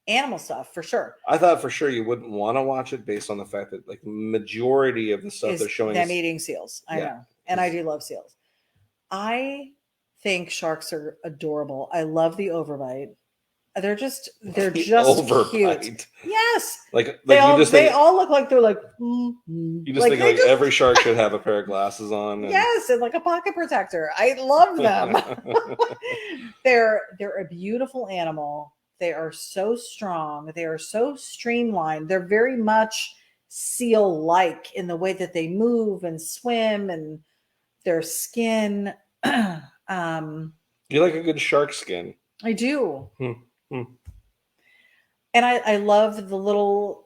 Animal stuff for sure. I thought for sure you wouldn't want to watch it based on the fact that like majority of the stuff they're showing them eating seals. I know. And I do love seals. I think sharks are adorable. I love the overbite. they're just cute. Overbite. Yes. Like They you just think, all look like they're like, you just think like every shark should have a pair of glasses on. And... Yes, and like a pocket protector. I love them. They're a beautiful animal. They are so strong. They are so streamlined. They're very much seal-like in the way that they move and swim and their skin. You like a good shark skin. I do. And I love the little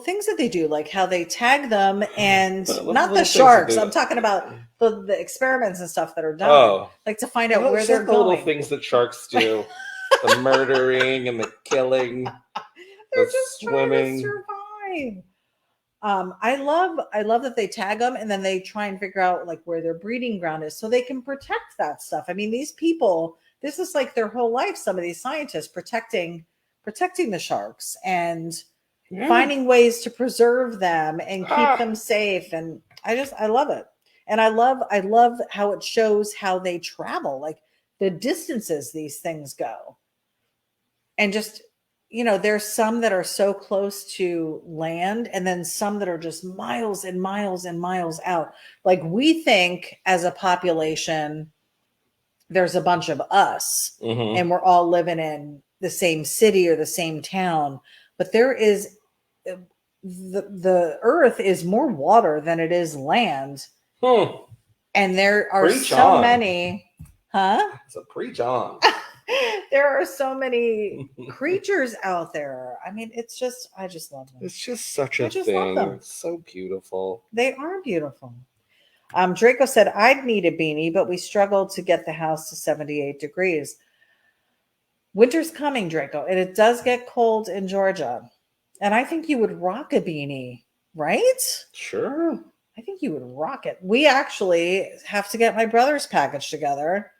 things that they do, like how they tag them, and not the sharks. I'm talking about the experiments and stuff that are done, like to find out where they're going. Little things that sharks do, the murdering and the killing, they're just swimming. Trying to survive. I love that they tag them and then they try and figure out like where their breeding ground is so they can protect that stuff. I mean, these people, this is like their whole life. Some of these scientists protecting the sharks and finding ways to preserve them and keep them safe. And I love it. And I love how it shows how they travel, like the distances these things go. And just, there's some that are so close to land and then some that are just miles and miles and miles out. Like we think as a population, there's a bunch of us and we're all living in the same city or the same town, but there is the earth is more water than it is land. And there are so many, It's a preach on. There are so many creatures out there. I mean, I just love them. It's just such a thing. It's so beautiful. They are beautiful. Draco said, I'd need a beanie, but we struggled to get the house to 78 degrees. Winter's coming, Draco, and it does get cold in Georgia. And I think you would rock a beanie, right? Sure. I think you would rock it. We actually have to get my brother's package together.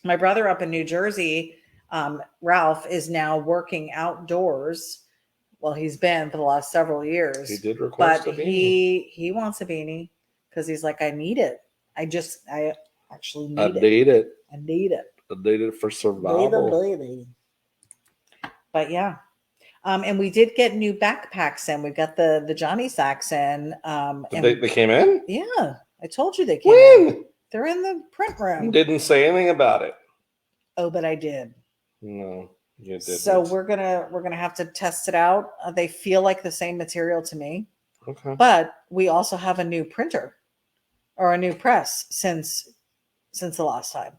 My brother up in New Jersey, Ralph, is now working outdoors. Well, he's been for the last several years. He did request a beanie. He wants a beanie because he's like, I need it. I actually need it. I need it. I need it for survival. Baby. But yeah. And we did get new backpacks in. We've got the Johnny sacks in. They came in? Yeah. I told you they came in. They're in the print room. Didn't say anything about it. Oh, but I did. No, you didn't. So we're gonna have to test it out. They feel like the same material to me. Okay. But we also have a new printer or a new press since the last time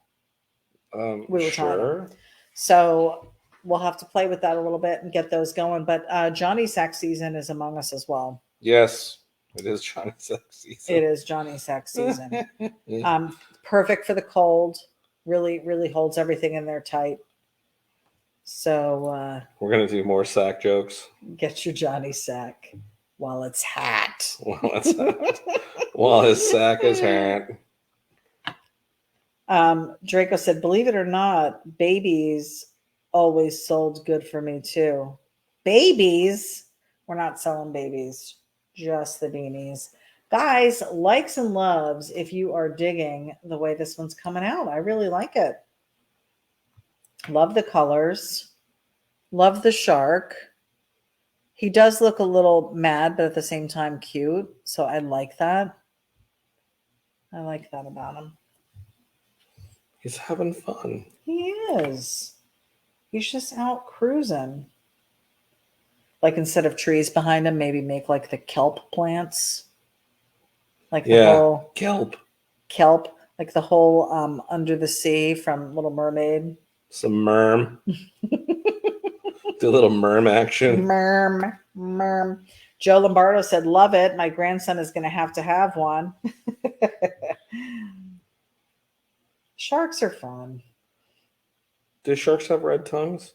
we were talking. So we'll have to play with that a little bit and get those going. But Johnny sack season is among us as well. Yes. It is Johnny sack season. It is Johnny sack season. Perfect for the cold. Really, really holds everything in there tight. So we're gonna do more sack jokes. Get your Johnny sack while it's hot. While his sack is hot. Draco said, believe it or not, babies always sold good for me too. Babies? We're not selling babies. Just the beanies. Guys, likes and loves if you are digging the way this one's coming out. I really like it. Love the colors. Love the shark. He does look a little mad, but at the same time cute. So I like that. I like that about him. He's having fun. He is. He's just out cruising. Like instead of trees behind him, maybe make like the kelp plants. Like the whole kelp, like the whole Under the Sea from Little Mermaid. Some merm. Do a little merm action. Merm. Joe Lombardo said, love it. My grandson is going to have one. Sharks are fun. Do sharks have red tongues?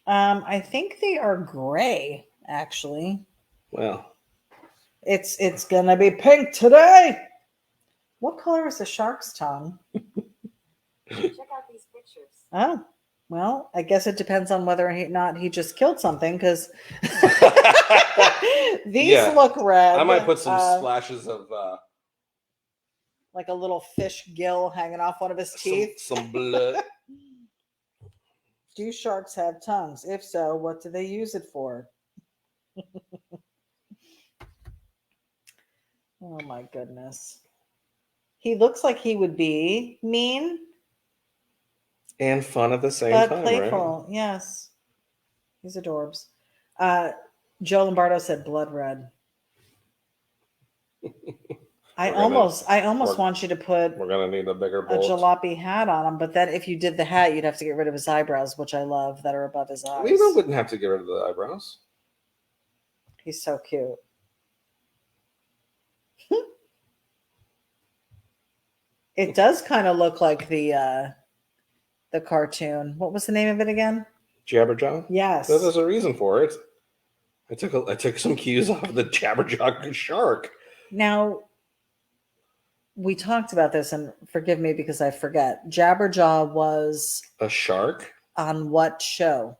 I think they are gray, actually. Well, it's gonna be pink today. What color is the shark's tongue? Check out these pictures. Oh, well, I guess it depends on whether or not he just killed something, because these look red. I might put some splashes of like a little fish gill hanging off one of his teeth. Some blood. Do sharks have tongues? If so, what do they use it for? Oh my goodness. He looks like he would be mean, And fun at the same but time, playful. Yes. He's adorbs. Joe Lombardo said blood red. I almost want you to put We're gonna need a bigger a bolt. jalopy hat on him, but then if you did the hat, you'd have to get rid of his eyebrows, which I love, that are above his eyes. We wouldn't have to get rid of the eyebrows. He's so cute. It does kind of look like the cartoon. What was the name of it again? Jabberjaw. Yes. There's a reason for it. I took some cues off of the Jabberjaw shark. Now, we talked about this, and forgive me because I forget. Jabberjaw was A shark? on what show?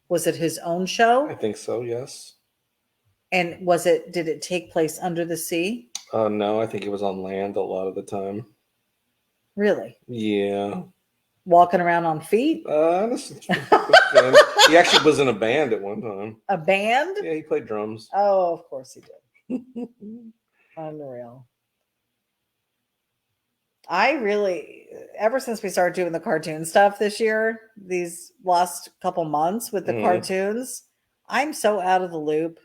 Was it his own show? I think so. Yes. And did it take place under the sea? No, I think it was on land a lot of the time. Really? Yeah. Walking around on feet? He actually was in a band at one time. A band? Yeah, he played drums. Oh, of course he did. Unreal. Ever since we started doing the cartoon stuff this year, these last couple months with the cartoons, I'm so out of the loop,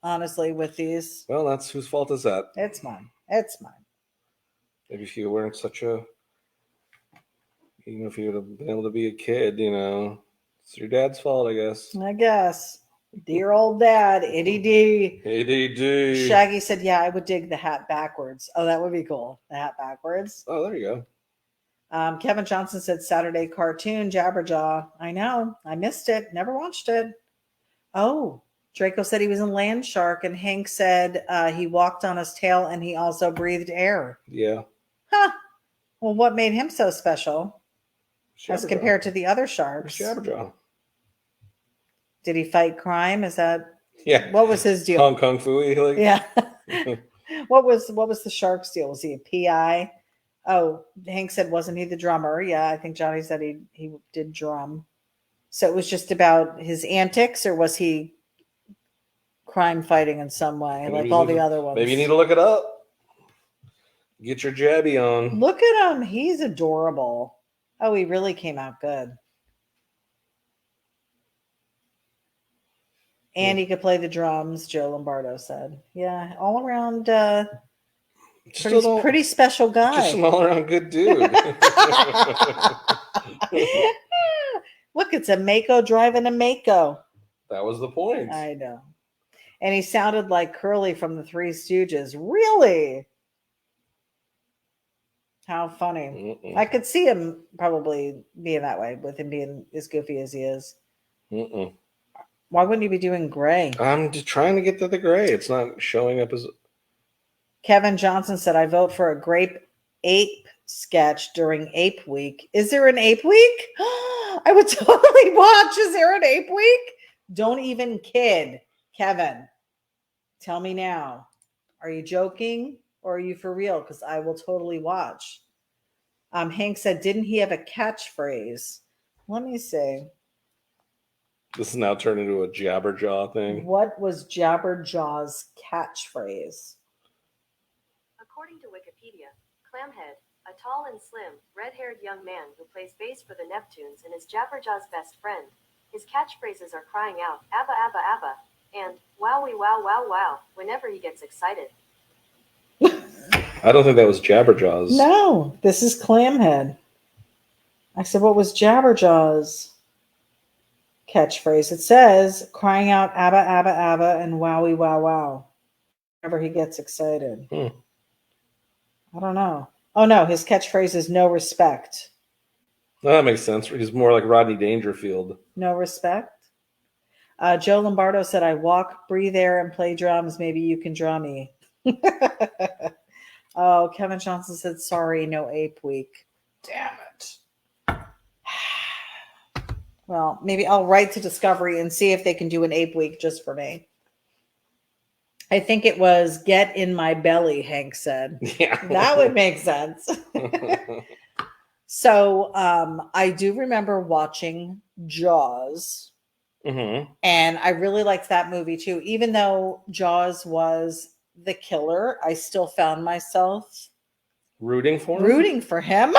honestly, with these. Well, that's whose fault is that? It's mine. It's mine. Maybe if you weren't such a, if you would have been able to be a kid, it's your dad's fault, I guess. I guess. Dear old dad, ity-D. ity-D. Shaggy said, yeah, I would dig the hat backwards. Oh, that would be cool. The hat backwards. Oh, there you go. Kevin Johnson said Saturday cartoon, Jabberjaw. I know. I missed it. Never watched it. Oh, Draco said he was a land shark, and Hank said he walked on his tail and he also breathed air. Yeah. Huh. Well, what made him so special as Jabberjaw. compared to the other sharks? Jabberjaw. Did he fight crime? Is that Yeah. what was his deal? Hong Kong Fooey. Like. Yeah. What was the shark's deal? Was he a PI? Oh, Hank said, wasn't he the drummer? Yeah, I think Johnny said he did drum. So it was just about his antics, or was he crime fighting in some way, Maybe like all the other ones? Maybe you need to look it up. Get your jabby on. Look at him. He's adorable. Oh, he really came out good. And he could play the drums, Joe Lombardo said. Yeah, all around pretty special guy. Just an all-around good dude. Look, it's a Mako driving a Mako. That was the point. I know. And he sounded like Curly from the Three Stooges. Really? How funny. Mm-mm. I could see him probably being that way, with him being as goofy as he is. Mm-mm. Why wouldn't he be doing gray? I'm just trying to get to the gray. It's not showing up as... Kevin Johnson said, I vote for a grape ape sketch during Ape Week. Is there an Ape Week? I would totally watch. Is there an Ape Week? Don't even kid, Kevin. Tell me now. Are you joking or are you for real? Because I will totally watch. Hank said, didn't he have a catchphrase? Let me see. This is now turned into a Jabberjaw thing. What was Jabberjaw's catchphrase? According to Wikipedia, Clamhead, a tall and slim, red-haired young man who plays bass for the Neptunes and is Jabberjaw's best friend. His catchphrases are crying out, "Abba, Abba, Abba," and "Wowie, wow, wow, wow," whenever he gets excited. I don't think that was Jabberjaw's. No, this is Clamhead. I said, what was Jabberjaw's catchphrase? It says, crying out, "Abba, Abba, Abba," and "Wowie, wow, wow," whenever he gets excited. I don't know. Oh, no, his catchphrase is "no respect." Oh, that makes sense. He's more like Rodney Dangerfield. No respect. Joe Lombardo said, I walk, breathe air, and play drums. Maybe you can draw me. Oh, Kevin Johnson said, sorry, no Ape Week. Damn it. Well, maybe I'll write to Discovery and see if they can do an Ape Week just for me. I think it was "Get in My Belly," Hank said. Yeah. That would make sense. So I do remember watching Jaws. Mm-hmm. And I really liked that movie too. Even though Jaws was the killer, I still found myself Rooting for him? rooting for him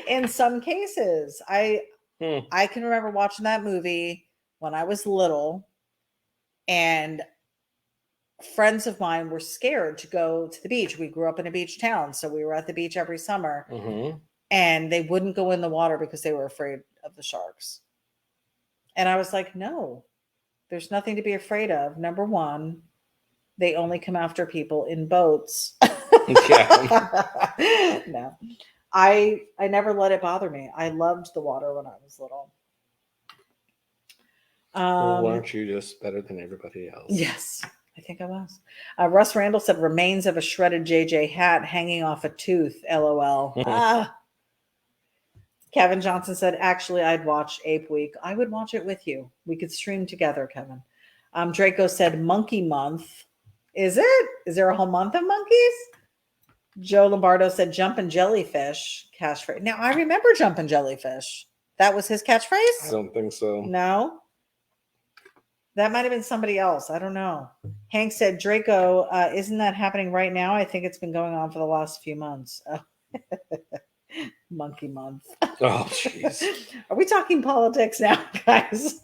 in some cases. I can remember watching that movie when I was little, and friends of mine were scared to go to the beach. We grew up in a beach town, so we were at the beach every summer, and they wouldn't go in the water because they were afraid of the sharks. And I was like, no, there's nothing to be afraid of. Number one, they only come after people in boats. Yeah. No, I never let it bother me. I loved the water when I was little. Well, aren't you just better than everybody else? Yes, I think I was. Russ Randall said remains of a shredded JJ hat hanging off a tooth. LOL. Kevin Johnson said, actually, I'd watch Ape Week. I would watch it with you. We could stream together, Kevin. Draco said Monkey Month. Is it? Is there a whole month of monkeys? Joe Lombardo said Jumpin' Jellyfish catchphrase. Now, I remember Jumpin' Jellyfish. That was his catchphrase? I don't think so. No? That might have been somebody else. I don't know. Hank said, Draco, isn't that happening right now? I think it's been going on for the last few months. Oh. Monkey Month. Oh, jeez. Are we talking politics now, guys?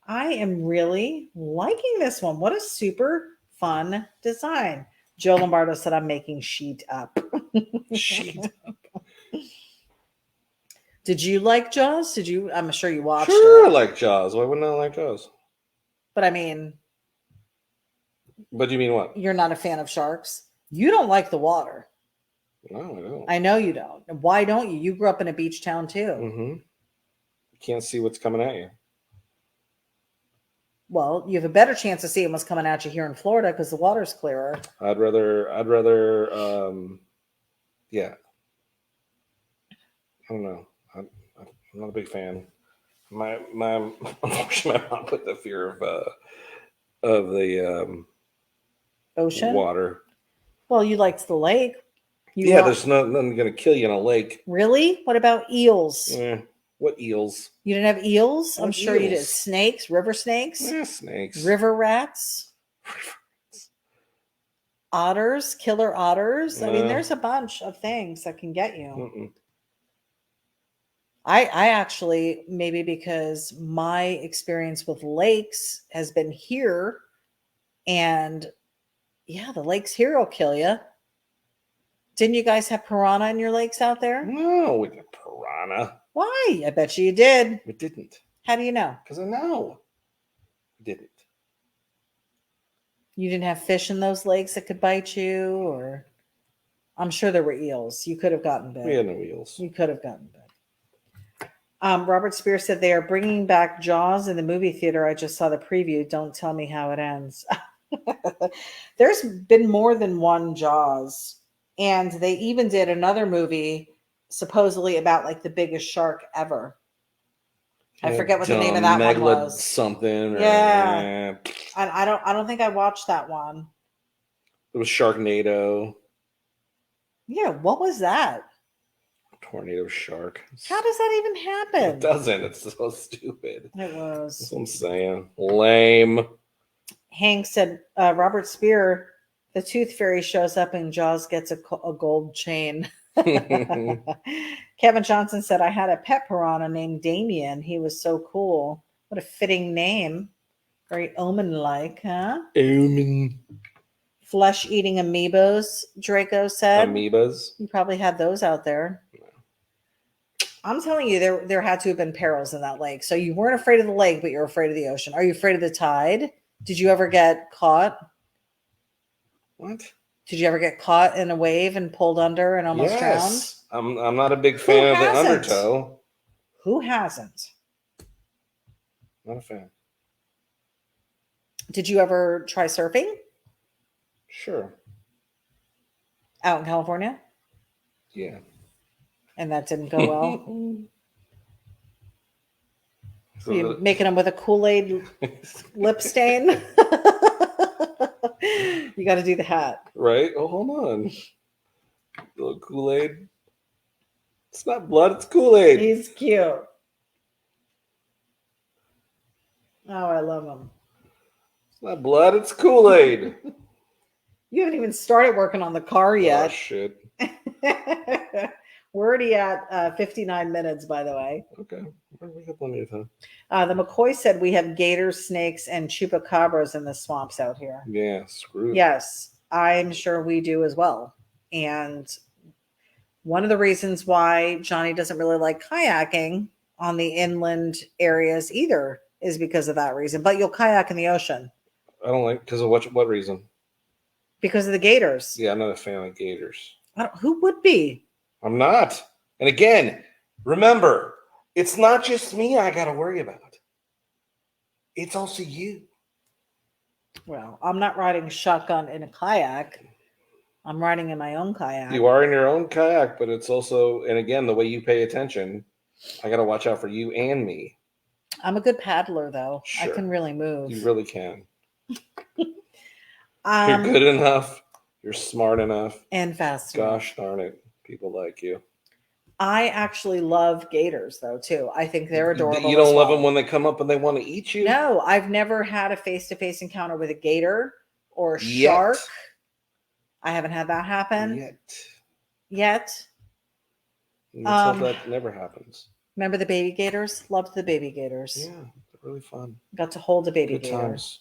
I am really liking this one. What a super fun design. Joe Lombardo said, I'm making sheet up. Sheet up. Did you like Jaws? Did you? I'm sure you watched Sure, it. I like Jaws. Why wouldn't I like Jaws? But I mean, But you mean what? you're not a fan of sharks. You don't like the water. No, I don't. I know you don't. Why don't you? You grew up in a beach town too. Mm-hmm. You can't see what's coming at you. Well, you have a better chance of seeing what's coming at you here in Florida because the water's clearer. I'd rather, yeah. I don't know. I'm not a big fan. Unfortunately, my mom put the fear of the Ocean? water. Well, you liked the lake. There's nothing going to kill you in a lake. Really? What about eels? What eels? You didn't have eels? What I'm sure you did. eels? Snakes, river snakes, Snakes. river rats, otters, killer otters. I mean, there's a bunch of things that can get you. Mm-mm. I actually, maybe because my experience with lakes has been here, and yeah, the lakes here will kill you. Didn't you guys have piranha in your lakes out there? No, we didn't piranha. Why? I bet you did. We didn't. How do you know? Because I know. We didn't. You didn't have fish in those lakes that could bite you, or I'm sure there were eels. You could have gotten bit. We had no eels. You could have gotten bit. Robert Spears said they are bringing back Jaws in the movie theater. I just saw the preview. Don't tell me how it ends. There's been more than one Jaws, and they even did another movie supposedly about like the biggest shark ever. I forget what the name of that one was. Something. Yeah. I don't think I watched that one. It was Sharknado. Yeah, what was that? Tornado shark. How does that even happen? It doesn't. It's so stupid. It was. That's what I'm saying. Lame. Hank said, Robert Spear, the tooth fairy shows up and Jaws gets a gold chain. Kevin Johnson said, I had a pet piranha named Damien. He was so cool. What a fitting name. Very omen-like, huh? Omen. Flesh-eating amoebas, Draco said. Amoebas? You probably had those out there. I'm telling you, there had to have been perils in that lake. So you weren't afraid of the lake, but you're afraid of the ocean. Are you afraid of the tide? Did you ever get caught? What? Did you ever get caught in a wave and pulled under and almost drowned? I'm not a big fan of the undertow. Who hasn't? Not a fan. Did you ever try surfing? Sure. Out in California? Yeah. And that didn't go well? So you making them with a Kool-Aid lip stain? You got to do the hat. Right? Oh, hold on. A little Kool-Aid. It's not blood, it's Kool-Aid. He's cute. Oh, I love them. It's not blood, it's Kool-Aid. You haven't even started working on the car Oh, yet. shit. We're already at 59 minutes, by the way. Okay. We got plenty of time. The McCoy said we have gators, snakes, and chupacabras in the swamps out here. Yeah, screw it. Yes, I'm sure we do as well. And one of the reasons why Johnny doesn't really like kayaking on the inland areas either is because of that reason. But you'll kayak in the ocean I don't like, because of what reason? because of the gators. Yeah, I'm not a fan of gators. Who would be? I'm not. And again, remember, it's not just me I got to worry about. It's also you. Well, I'm not riding shotgun in a kayak. I'm riding in my own kayak. You are in your own kayak, but it's also, and again, the way you pay attention, I got to watch out for you and me. I'm a good paddler, though. Sure. I can really move. You really can. You're good enough. You're smart enough. And fast. Gosh darn it. People like you. I actually love gators, though, too. I think they're adorable. You don't love them when they come up and they want to eat you? No, I've never had a face-to-face encounter with a gator or a shark. I haven't had that happen. Yet. Let's hope that never happens. Remember the baby gators? Loved the baby gators. Yeah, they're really fun. Got to hold a baby Good gator. times.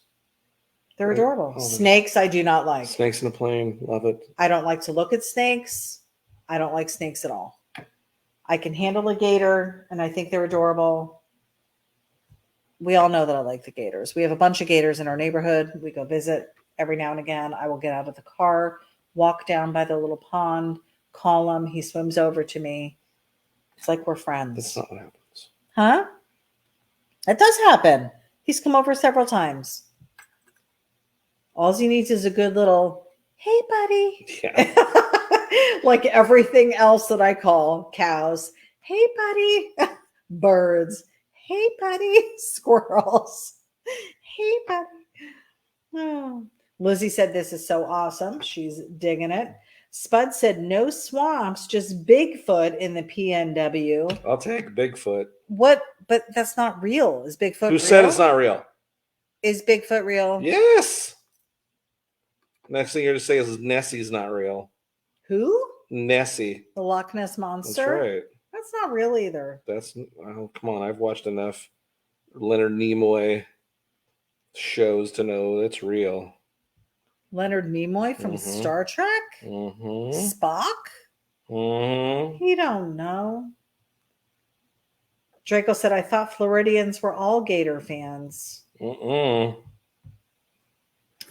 They're Right. adorable. Oh, Snakes, I do not like. Snakes in a plane, love it. I don't like to look at snakes. I don't like snakes at all. I can handle a gator, and I think they're adorable. We all know that I like the gators. We have a bunch of gators in our neighborhood. We go visit every now and again. I will get out of the car, walk down by the little pond, call him. He swims over to me. It's like we're friends. That's not what happens. Huh? It does happen. He's come over several times. All he needs is a good little, hey, buddy. Yeah. Like everything else that I call cows. Hey, buddy. Birds. Hey, buddy. Squirrels. Hey, buddy. Oh. Lizzie said this is so awesome. She's digging it. Spud said no swamps, just Bigfoot in the PNW. I'll take Bigfoot. What? But that's not real. Is Bigfoot real? Who said it's not real? Is Bigfoot real? Yes. Next thing you're to say is Nessie's not real. Who? Nessie. The Loch Ness Monster? That's right. That's not real either. Oh, come on. I've watched enough Leonard Nimoy shows to know it's real. Leonard Nimoy from Star Trek? Spock? He don't know. Draco said, I thought Floridians were all Gator fans.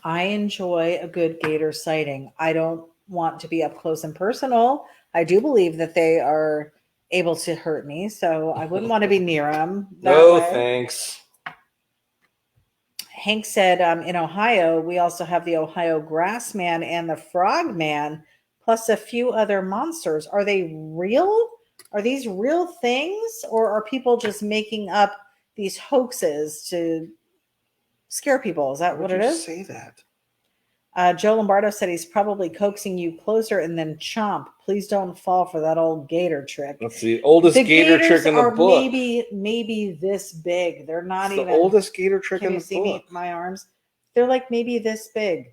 I enjoy a good Gator sighting. I don't want to be up close and personal. I do believe that they are able to hurt me, so I wouldn't want to be near them. No, thanks. Hank said, in Ohio, we also have the Ohio Grassman and the Frogman, plus a few other monsters. Are they real? Are these real things, or are people just making up these hoaxes to scare people? Is that what it is? Say that. Joe Lombardo said he's probably coaxing you closer and then chomp. Please don't fall for that old gator trick. That's the oldest gator trick in the book. Maybe this big. They're not even the oldest gator trick in the book. Can you see my arms? They're like maybe this big.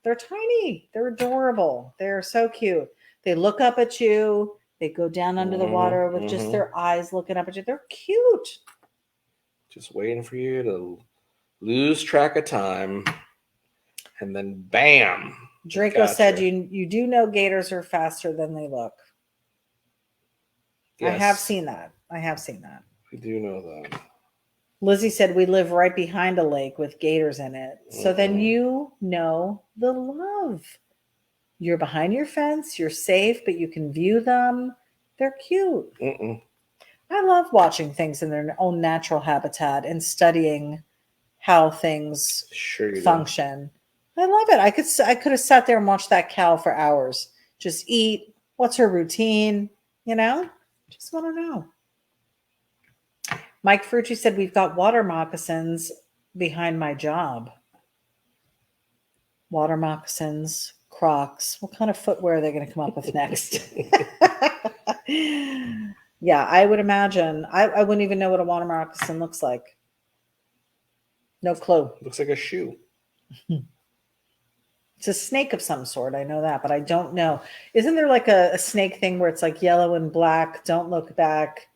They're tiny. They're adorable. They're so cute. They look up at you. They go down under the water with just their eyes looking up at you. They're cute. Just waiting for you to lose track of time. And then bam. Draco said you do know gators are faster than they look. Yes. I have seen that. We do know that. Lizzie said we live right behind a lake with gators in it. So then you know the love. You're behind your fence. You're safe, but you can view them. They're cute. I love watching things in their own natural habitat and studying how things function. I love it. I could have sat there and watched that cow for hours. Just eat. What's her routine? Just want to know. Mike Frucci said we've got water moccasins behind my job. Water moccasins, Crocs. What kind of footwear are they going to come up with next? Yeah, I would imagine. I wouldn't even know what a water moccasin looks like. No clue. Looks like a shoe. It's a snake of some sort. I know that, but I don't know. Isn't there like a snake thing where it's like yellow and black? Don't look back.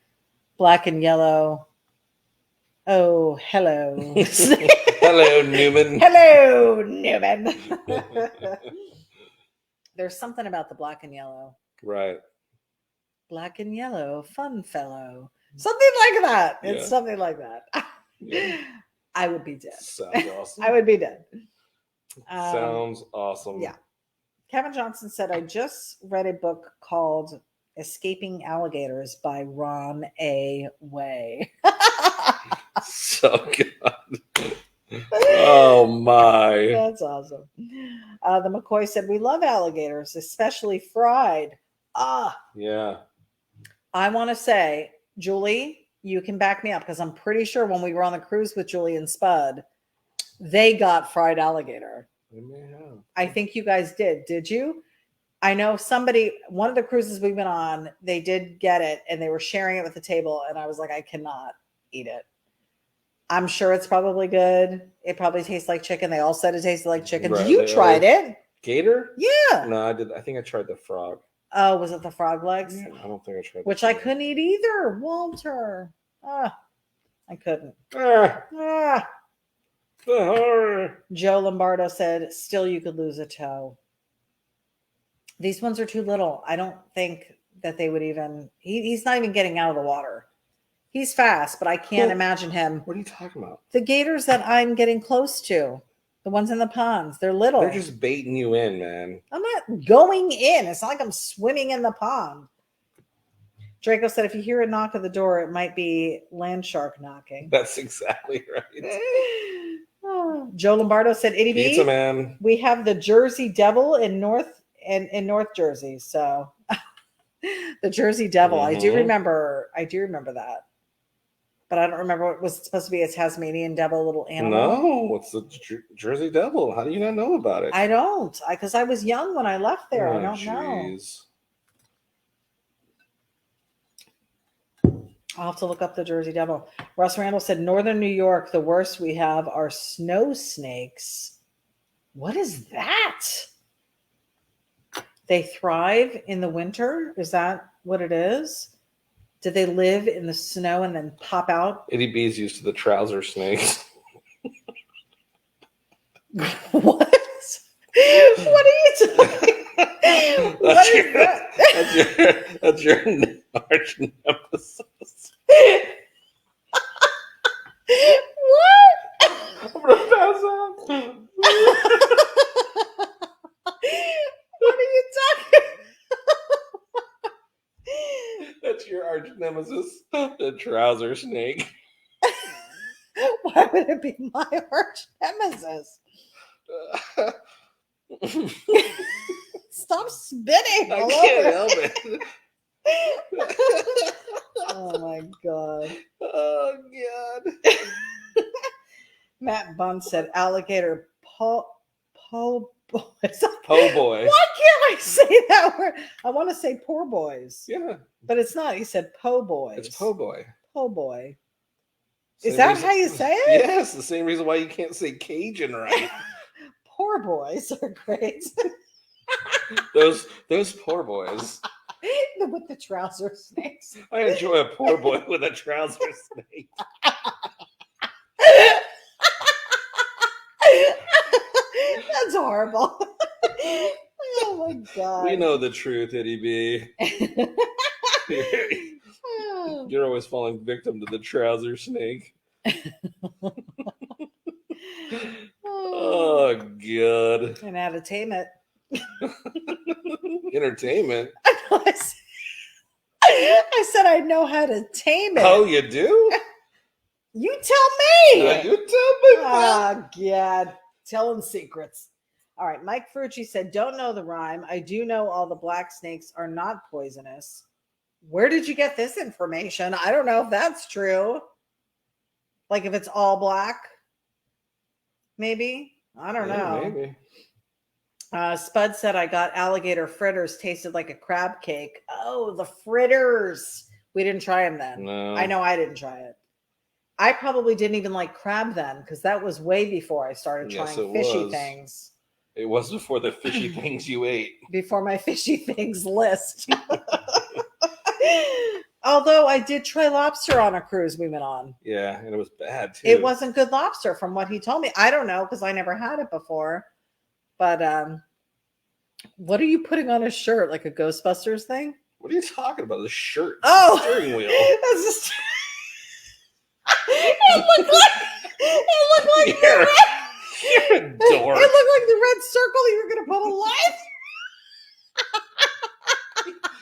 Black and yellow. Oh, hello. Hello, Newman. Hello, Newman. There's something about the black and yellow. Right. Black and yellow, fun fellow. Something like that. It's Yeah. something like that. Yeah. I would be dead. Sounds awesome. I would be dead. Sounds awesome. Yeah. Kevin Johnson said, I just read a book called Escaping Alligators by Ron A. Way. So good. Oh my. That's awesome. The McCoy said, we love alligators, especially fried. Yeah. I want to say, Julie, you can back me up because I'm pretty sure when we were on the cruise with Julie and Spud, they got fried alligator. They may have. I think you guys did you? I know one of the cruises we went on, they did get it and they were sharing it with the table. And I was like, I cannot eat it. I'm sure it's probably good. It probably tastes like chicken. They all said it tasted like chicken. Right, You tried it? Gator? Yeah. No, I did. I think I tried the frog. Oh, was it the frog legs? Yeah, I don't think I tried. Which I couldn't eat either, Walter. I couldn't. Ah, the horror. Joe Lombardo said, still you could lose a toe. These ones are too little. I don't think that they would even, he's not even getting out of the water. He's fast, but I can't imagine him. What are you talking about? The gators that I'm getting close to, the ones in the ponds, they're little. They're just baiting you in, man. I'm not going in. It's not like I'm swimming in the pond. Draco said, if you hear a knock at the door, it might be land shark knocking. That's exactly right. Oh. Joe Lombardo said, ity-B, Pizza man. we have the Jersey Devil in North Jersey. So the Jersey Devil. I do remember that. But I don't remember what was supposed to be a Tasmanian devil, little animal. No, it's the Jersey Devil. How do you not know about it? I don't. Because I was young when I left there. I don't know. I'll have to look up the Jersey Devil. Russ Randall said, Northern New York, the worst we have are snow snakes. What is that? They thrive in the winter? Is that what it is? Do they live in the snow and then pop out? ity-B is used to the trouser snakes. What? What are you talking about? What is that? That's your arch nemesis. What? I'm gonna pass out. What are you talking about? That's your arch nemesis, the trouser snake. Why would it be my arch nemesis? Stop spitting I all can't over. help it. Oh my god. Oh god. Matt Bunn said alligator po boys. Po boy. Why can't I say that word? I want to say poor boys. Yeah, But it's not. He said po boys. it's po boy. Po boy. Is Same that reason- how you say it? Yes, the same reason why you can't say Cajun right. Poor boys are great. Those poor boys. With the trouser snakes. I enjoy a poor boy with a trouser snake. That's horrible. Oh my god. We know the truth, ity-B. You're always falling victim to the trouser snake. Oh god. And entertainment. Entertainment. I said I know how to tame it. Oh, you do? You tell me. You tell me. Oh, God. Telling secrets. All right. Mike Frucci said, don't know the rhyme. I do know all the black snakes are not poisonous. Where did you get this information? I don't know if that's true. Like if it's all black, maybe. I don't know. Maybe. Spud said, I got alligator fritters, tasted like a crab cake. Oh, the fritters. We didn't try them then. No. I know I didn't try it. I probably didn't even like crab then because that was way before I started Yes, trying it fishy was. things. It was before the fishy things you ate. Before my fishy things list. Although I did try lobster on a cruise we went on. Yeah, and it was bad too. It wasn't good lobster from what he told me. I don't know because I never had it before. But what are you putting on a shirt? Like a Ghostbusters thing? What are you talking about? The shirt. Oh, steering wheel. That's just... it looked like You're a dork. It looked like the red circle you were gonna put a light.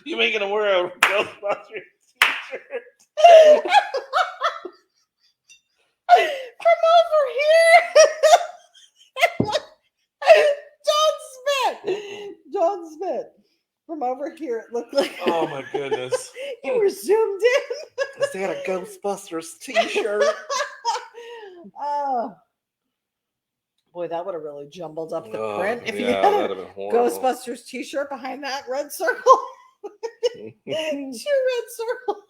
You making him wear a Ghostbusters t-shirt? From over here. Don't spit. From over here, it looked like. Oh my goodness. You were zoomed in. They had a Ghostbusters t-shirt. Oh. Boy, that would have really jumbled up the Oh, print if you yeah, had that'd a have been horrible. Ghostbusters t-shirt behind that red circle. 2 red circles.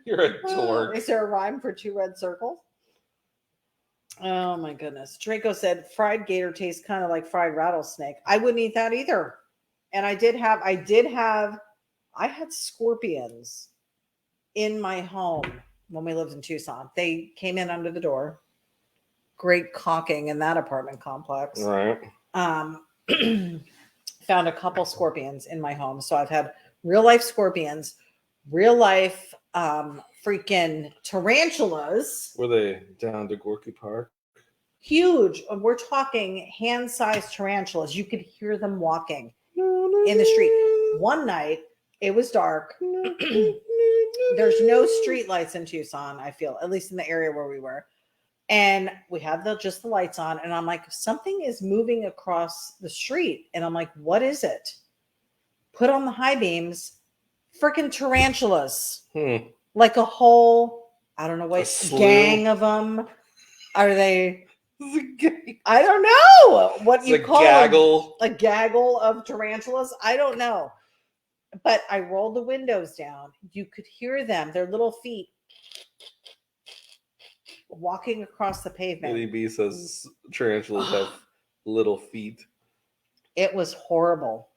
You're a dork. Is there a rhyme for 2 red circles? Oh my goodness. Draco said fried gator tastes kind of like fried rattlesnake. I wouldn't eat that either. And I had scorpions in my home when we lived in Tucson. They came in under the door. Great caulking in that apartment complex. Right. Found a couple scorpions in my home. So I've had real life scorpions, real life freaking tarantulas. Were they down to Gorky Park? Huge. We're talking hand-sized tarantulas. You could hear them walking in the street. One night, it was dark. There's no street lights in Tucson, I feel, at least in the area where we were. And we had just the lights on. And I'm like, something is moving across the street. And I'm like, what is it? Put on the high beams. Freaking tarantulas. Like a whole, I don't know what, gang of them. Are they? I don't know what you call gaggle. Them. A gaggle of tarantulas. I don't know. But I rolled the windows down. You could hear them, their little feet walking across the pavement. ity-B says tarantulas have little feet. It was horrible.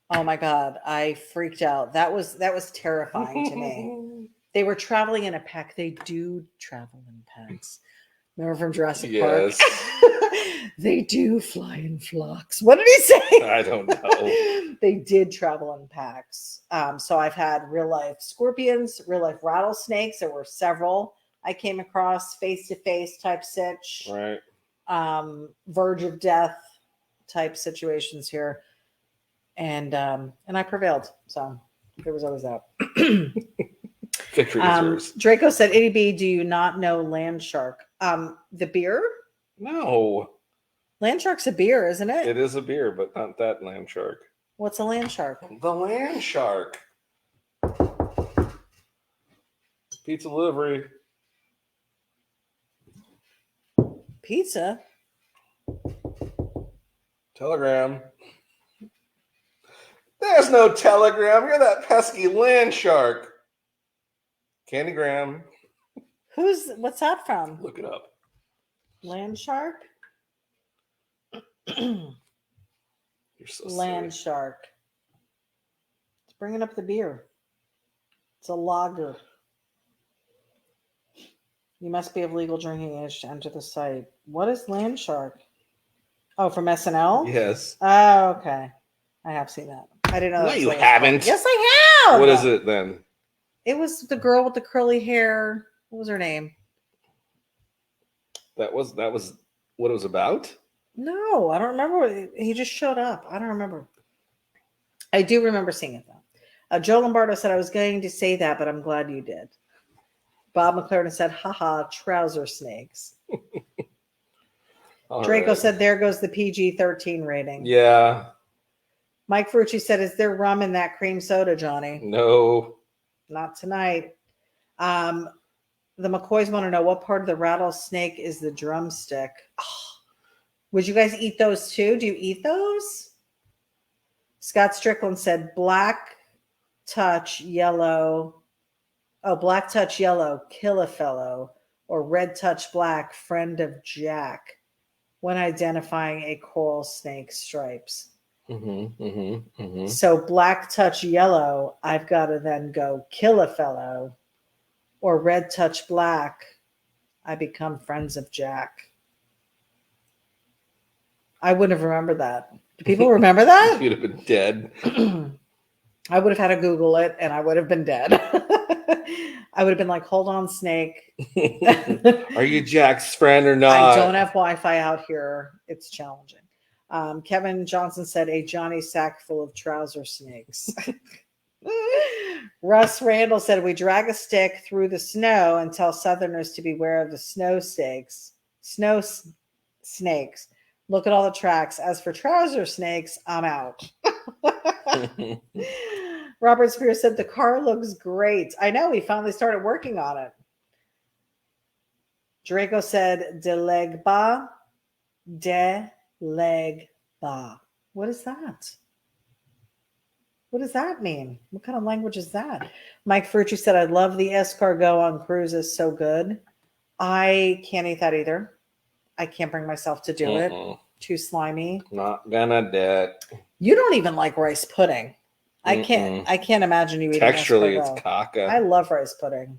Oh my God. I freaked out. That was terrifying to me. They were traveling in a pack. They do travel in packs. Remember from Jurassic Park? They do fly in flocks. What did he say? I don't know. They did travel in packs. So I've had real life scorpions, real life rattlesnakes. There were several I came across, face-to-face type sitch. Right. Verge of death type situations here. And I prevailed. So there was always that. Victory is yours. Draco said, ity-B, do you not know land shark? The beer? No. Land shark's a beer, isn't it? It is a beer, but not that land shark. What's a land shark? The land shark. Pizza delivery. Pizza? Telegram. There's no telegram. You're that pesky land shark. Candygram. What's that from? Look it up. Land shark? You're so Land silly. shark. It's bringing up the beer. It's a lager. You must be of legal drinking age to enter the site. What is land shark? Oh, from SNL? Yes. Oh, okay. I have seen that. I didn't know. No, that's you what it was haven't. called. Yes, I have. What is it then? It was the girl with the curly hair. What was her name? That was what it was about? No, I don't remember. He just showed up. I don't remember. I do remember seeing it though. Joe Lombardo said, I was going to say that, but I'm glad you did. Bob McLaren said, haha, trouser snakes. Draco said, there goes the PG-13 rating. Yeah. Mike Ferrucci said, is there rum in that cream soda, Johnny? No. Not tonight. The McCoys want to know what part of the rattlesnake is the drumstick. Oh, would you guys eat those too? Do you eat those? Scott Strickland said black touch yellow. Oh, black touch yellow, kill a fellow. or red touch black, friend of Jack, when identifying a coral snake stripes. So black touch yellow, I've got to then go kill a fellow, or red touch black, I become friends of Jack. I wouldn't have remembered that. Do people remember that? You'd have been dead. I would have had to Google it and I would have been dead. I would have been like, hold on, snake. Are you Jack's friend or not? I don't have Wi-Fi out here. It's challenging. Kevin Johnson said a Johnny sack full of trouser snakes. Russ Randall said we drag a stick through the snow and tell Southerners to beware of the snow snakes. Look at all the tracks. As for trouser snakes, I'm out. Robert Spears said the car looks great. I know, he finally started working on it. Draco said delegba. What is that? What does that mean? What kind of language is that? Mike Frucci said, I love the escargot on cruises. So good. I can't eat that either. I can't bring myself to do it. Too slimy. Not gonna do it. You don't even like rice pudding. I can't imagine you eating Texturally, escargot. it's caca. I love rice pudding.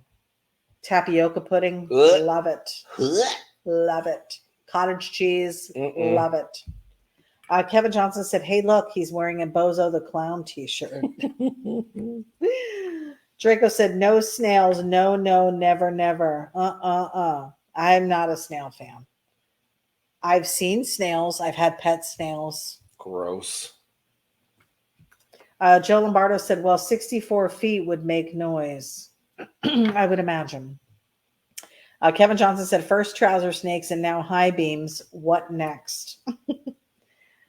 Tapioca pudding. Love it. Love it. Cottage cheese. Love it. Kevin Johnson said, hey, look, he's wearing a Bozo the Clown t-shirt. Draco said, no snails. No, never, never. I'm not a snail fan. I've seen snails. I've had pet snails. Gross. Joe Lombardo said, well, 64 feet would make noise. I would imagine. Kevin Johnson said, first trouser snakes and now high beams. What next?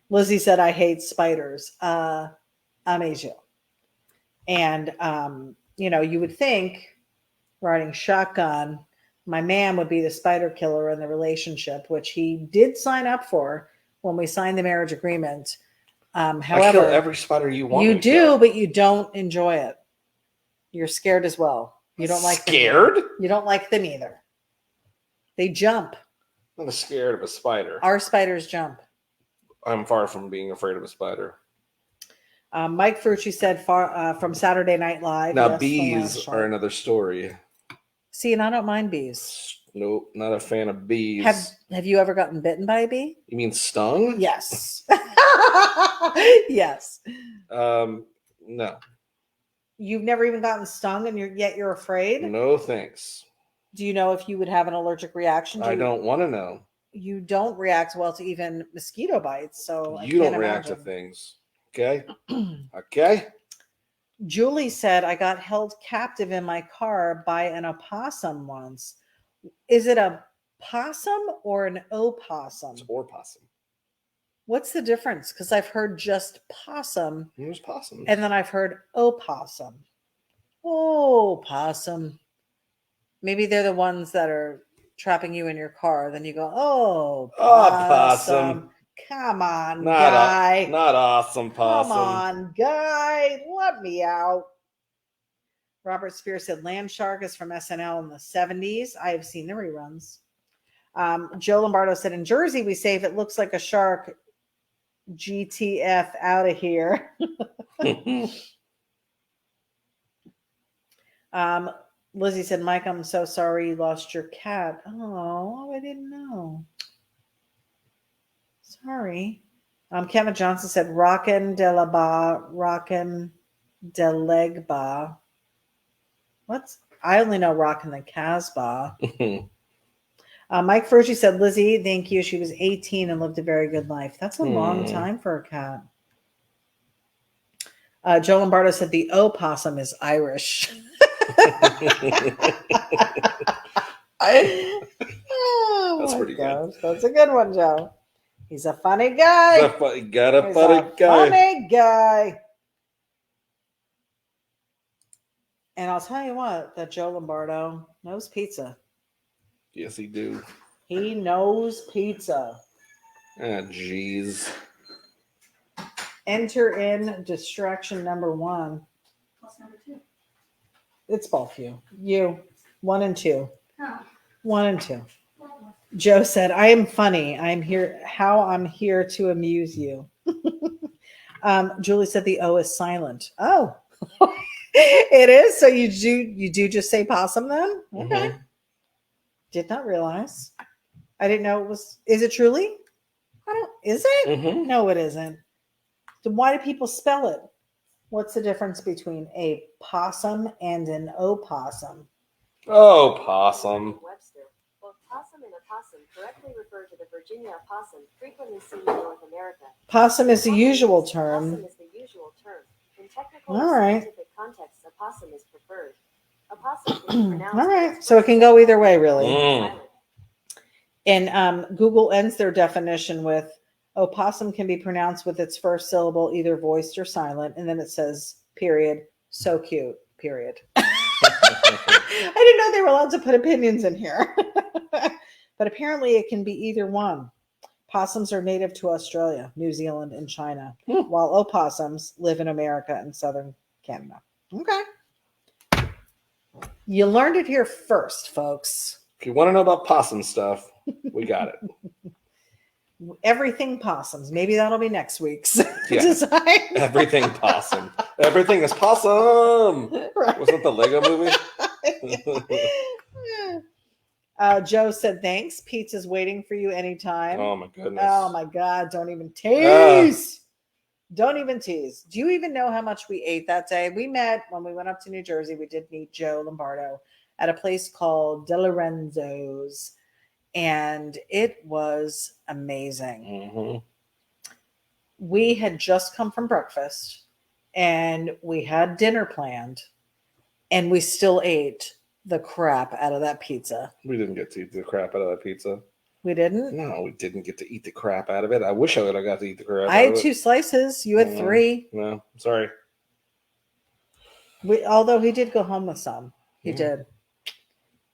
Lizzie said, I hate spiders. Asia. And, you would think riding shotgun, my man would be the spider killer in the relationship, which he did sign up for when we signed the marriage agreement. However, I kill every spider you want. You to do, kill. but you don't enjoy it. You're scared as well. You don't like scared. Them. You don't like them either. They jump. I'm not scared of a spider. Our spiders jump. I'm far from being afraid of a spider. Mike Frucci said from Saturday Night Live. Now, yes, bees are another story. See, and I don't mind bees. Nope, not a fan of bees. Have you ever gotten bitten by a bee? You mean stung? Yes. Yes. No. You've never even gotten stung, and yet you're afraid? No, thanks. Do you know if you would have an allergic reaction? I don't want to know. You don't react well to even mosquito bites, so you don't react to things. Okay. Okay. Julie said, I got held captive in my car by an opossum once. Is it a possum or an opossum? It's opossum. What's the difference? Because I've heard just possum. There's possums. And then I've heard opossum. Oh, possum. Maybe they're the ones that are trapping you in your car. Then you go, oh, possum. Come on, guy. Not awesome, possum. Come on, guy. Let me out. Robert Spears said Land Shark is from SNL in the 70s. I have seen the reruns. Joe Lombardo said in Jersey, we say if it looks like a shark, GTF out of here. Lizzie said, Mike, I'm so sorry you lost your cat. Oh, I didn't know. Sorry. Kevin Johnson said, Rockin' de la ba, Rockin' de legba. I only know Rockin' the Casbah. Mike Fergie said, Lizzie, thank you. She was 18 and lived a very good life. That's a long time for a cat. Joe Lombardo said, the opossum is Irish. That's pretty good. That's a good one, Joe. He's a funny guy. He's a funny guy. And I'll tell you what, that Joe Lombardo knows pizza. Yes, he do. He knows pizza. Ah, jeez. Enter in distraction number 1. What's number 2? It's both you. You. 1 and 2. Oh. 1 and 2. Joe said, I am funny. I'm here. How I'm here to amuse you. Julie said the O is silent. Oh, it is. So you do just say possum then? Okay. Did not realize. I didn't know it was. Is it truly? Is it? No, it isn't. So why do people spell it? What's the difference between a possum and an opossum? Oh, possum. Webster. Both possum and opossum correctly refer to the Virginia opossum, frequently seen in North America. Possum is the usual term. Possum is the usual term. In technical All and right. scientific contexts, opossum is preferred. Opossum can be pronounced. All right. So it can go either way, really. Mm. And Google ends their definition with opossum can be pronounced with its first syllable either voiced or silent. And then it says, period. So cute, period. I didn't know they were allowed to put opinions in here. But apparently it can be either one. Possums are native to Australia, New Zealand, and China, while opossums live in America and southern Canada. Okay. You learned it here first, folks. If you want to know about possum stuff, we got it. Everything possums. Maybe that'll be next week's Yeah. design. Everything possum. Everything is possum. Right. Wasn't the Lego movie? Joe said, thanks. Pizza's waiting for you anytime. Oh my goodness. Oh my God. Don't even tease. Don't even tease. Do you even know how much we ate that day? We met when we went up to New Jersey. We did meet Joe Lombardo at a place called De Lorenzo's. And it was amazing. We had just come from breakfast and we had dinner planned and we still ate the crap out of that pizza. We didn't get to eat the crap out of that pizza. We didn't? No, we didn't get to eat the crap out of it. I wish I would have got to eat the crap I out had of it. 2 slices. You had 3. No, sorry. Although he did go home with some. He did.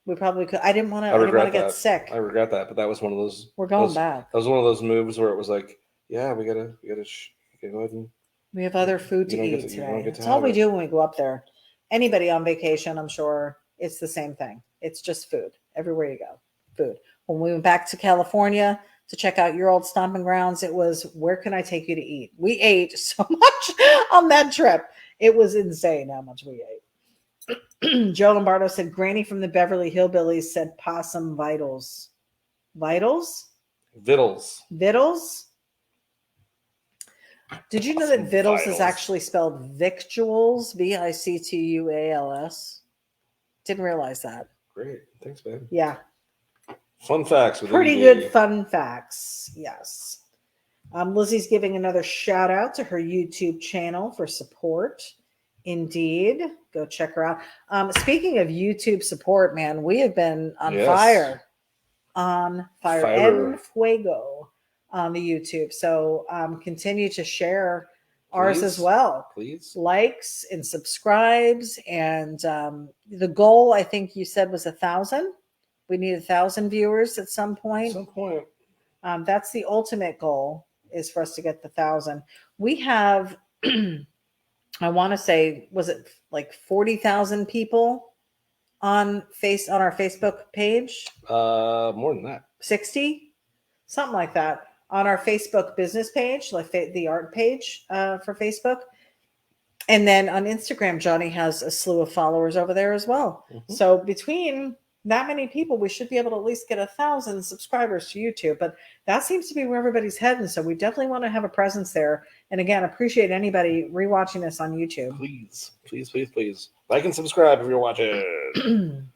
We probably could. I didn't want to get sick. I regret that, but that was one of those. We're going back. That was one of those moves where it was like, yeah, we gotta go ahead and. We have other food to eat today. That's all we do when we go up there. Anybody on vacation, I'm sure it's the same thing. It's just food everywhere you go. Food. When we went back to California to check out your old stomping grounds, it was, where can I take you to eat? We ate so much on that trip. It was insane how much we ate. Joe Lombardo said, Granny from the Beverly Hillbillies said possum vitals. Vitals? Vittles. Did you know that vittles is actually spelled victuals? Victuals. Didn't realize that. Great. Thanks, babe. Yeah. Fun facts. Pretty good fun facts. Yes. Lizzie's giving another shout out to her YouTube channel for support. Indeed. Go check her out. Speaking of YouTube support, man, we have been on fire. On fire. En fuego on the YouTube. So continue to share ours as well. Please. Likes and subscribes. And the goal, I think you said, was 1,000. We need 1,000 viewers at some point. That's the ultimate goal, is for us to get the 1,000. We have... I want to say, was it like 40,000 people on our Facebook page? More than that. 60? Something like that. On our Facebook business page, like the art page for Facebook. And then on Instagram, Johnny has a slew of followers over there as well. So between that many people, we should be able to at least get 1,000 subscribers to YouTube. But that seems to be where everybody's heading. So we definitely want to have a presence there. And again, appreciate anybody rewatching this on YouTube. Please. Like and subscribe if you're watching.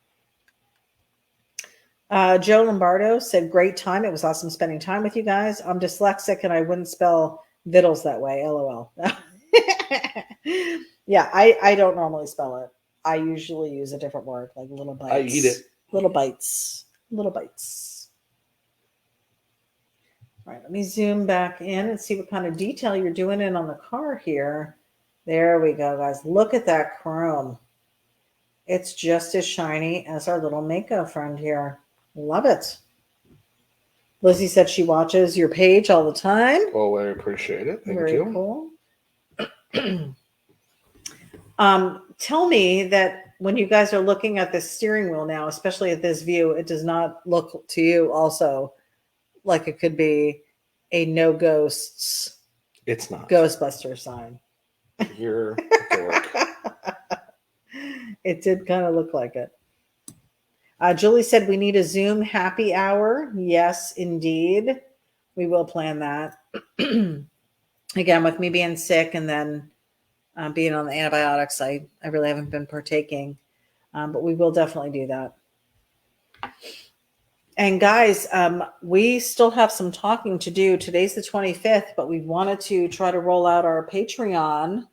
Joe Lombardo said, great time. It was awesome spending time with you guys. I'm dyslexic and I wouldn't spell vittles that way. LOL. Yeah, I don't normally spell it. I usually use a different word, like little bites. I eat it. Little bites. All right, let me zoom back in and see what kind of detail you're doing in on the car here. There we go, guys. Look at that chrome. It's just as shiny as our little Mako friend here. Love it. Lizzie said she watches your page all the time. Well, I appreciate it. Thank you. Very cool. Tell me that when you guys are looking at the steering wheel now, especially at this view, it does not look to you also like it could be a no ghosts It's not. Ghostbuster sign. You're a dork. It did kind of look like it. Julie said we need a Zoom happy hour. Yes, indeed. We will plan that. Again, with me being sick and then being on the antibiotics, I really haven't been partaking. But we will definitely do that. And guys, we still have some talking to do. Today's the 25th, but we wanted to try to roll out our Patreon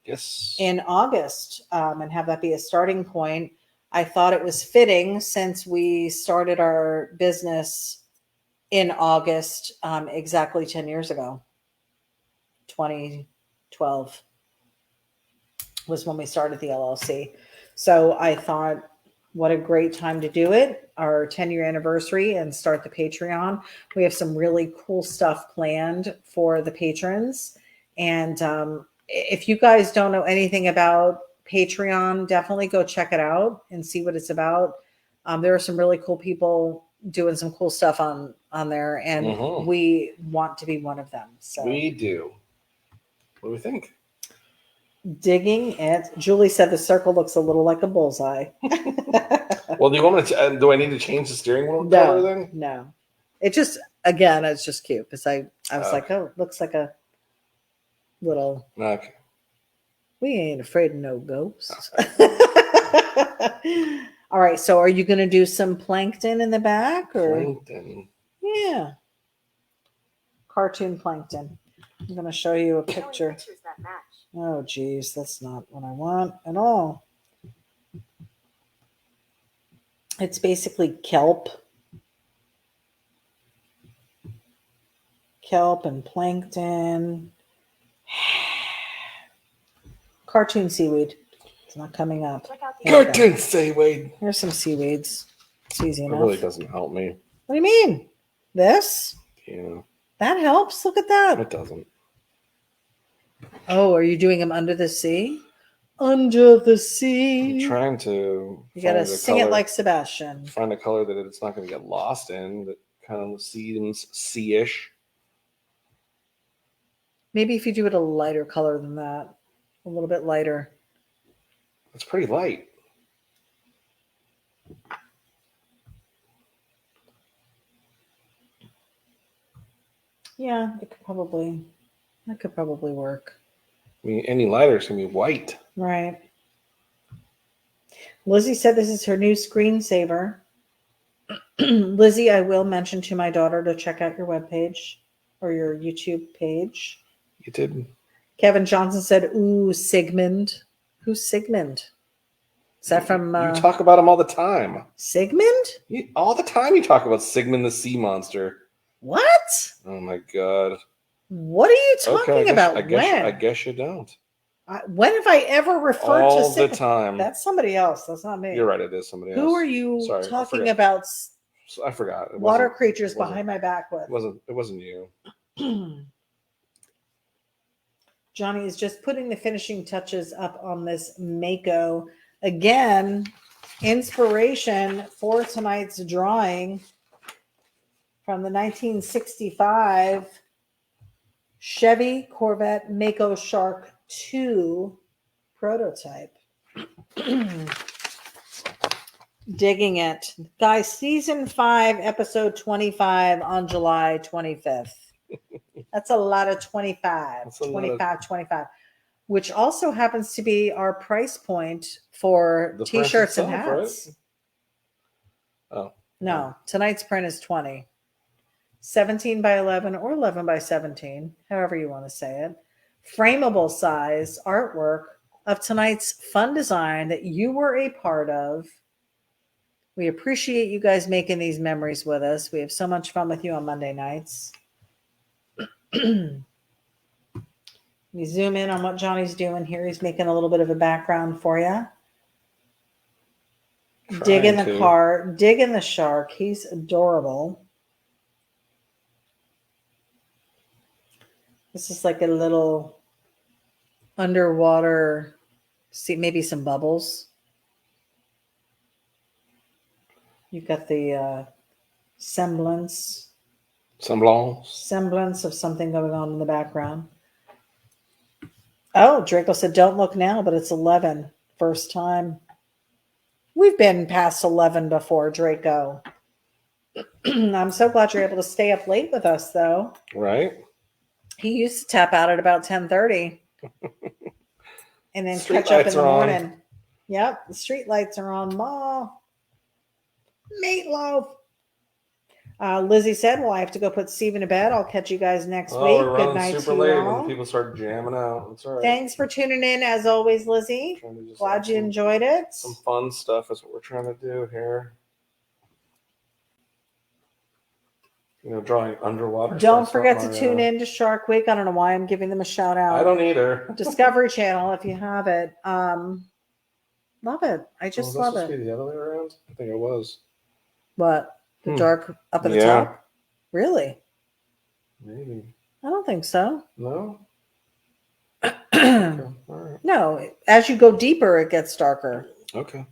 in August and have that be a starting point. I thought it was fitting since we started our business in August exactly 10 years ago. 2012 was when we started the LLC. So I thought, what a great time to do it, our 10-year anniversary, and start the Patreon. We have some really cool stuff planned for the patrons. And if you guys don't know anything about Patreon, definitely go check it out and see what it's about. There are some really cool people doing some cool stuff on there, and we want to be one of them. So we do. What do we think? Digging it. Julie said the circle looks a little like a bullseye. Well, do you want to? Do I need to change the steering wheel color then? No. It just, again, it's just cute because I was like, oh, it looks like a little. Okay. We ain't afraid of no ghosts. All right. So, are you going to do some plankton in the back, or Plankton? Yeah, cartoon plankton. I'm going to show you a picture. Pictures that match. Oh, geez, that's not what I want at all. It's basically kelp. Kelp and plankton. Cartoon seaweed. It's not coming up. Check out the Cartoon seaweed. Here's some seaweeds. It's easy It enough. really doesn't help me. What do you mean? This? Yeah. That helps. Look at that. It doesn't. Oh, are you doing them under the sea? Under the I'm sea. trying to. You gotta sing it like Sebastian. Find a color that it's not going to get lost in. That kind of seems sea-ish. Maybe if you do it a lighter color than that, a little bit lighter. It's pretty light. Yeah, that could probably work. I mean, any lighter is going to be white. Right. Lizzie said this is her new screensaver. Lizzie, I will mention to my daughter to check out your webpage or your YouTube page. You did. Kevin Johnson said, ooh, Sigmund. Who's Sigmund? Is that from... you talk about him all the time. Sigmund? All the time you talk about Sigmund the sea monster. What? Oh, my God. What are you talking about? I guess you don't. When have I ever referred to all Sigmund? the time. That's somebody else. That's not me. You're right. It is somebody else. Who are you Sorry, talking about? I forgot. It Water wasn't- creatures it wasn't- behind my back with. It wasn't you. Johnny is just putting the finishing touches up on this Mako. Again, inspiration for tonight's drawing from the 1965 Chevy Corvette Mako Shark 2 prototype. Digging it. Guys, season 5, episode 25 on July 25th. That's a lot of 25. 25, which also happens to be our price point for The t-shirts price and itself, hats. right? Oh. No, tonight's print is 20. 17 by 11 or 11 by 17, however you want to say it. Frameable size artwork of tonight's fun design that you were a part of. We appreciate you guys making these memories with us. We have so much fun with you on Monday nights. We zoom in on what Johnny's doing here. He's making a little bit of a background for you. Digging the car, digging the shark. He's adorable. This is like a little underwater, see maybe some bubbles. You've got the semblance of something going on in the background. Oh, Draco said, don't look now, but it's 11. First time. We've been past 11 before, Draco. I'm so glad you're able to stay up late with us, though. Right? He used to tap out at about 10:30. And then Street catch up in lights the are on. morning. Yep, the street lights are on. Ma. Meatloaf. Lizzie said, well, I have to go put Steven to bed. I'll catch you guys next week. We're Good running night super to you late all. when people start jamming out. It's all right. Thanks for tuning in, as always, Lizzie. Glad you enjoyed it. Some fun stuff is what we're trying to do here. Drawing underwater. Don't forget to tune in to Shark Week. I don't know why I'm giving them a shout out. I don't either. Discovery Channel, if you have it. Love it. I just love it. Was the other way around? I think it was. What? The dark up at the top? Really? Maybe. I don't think so. No? Okay. All right. No, as you go deeper, it gets darker. Okay.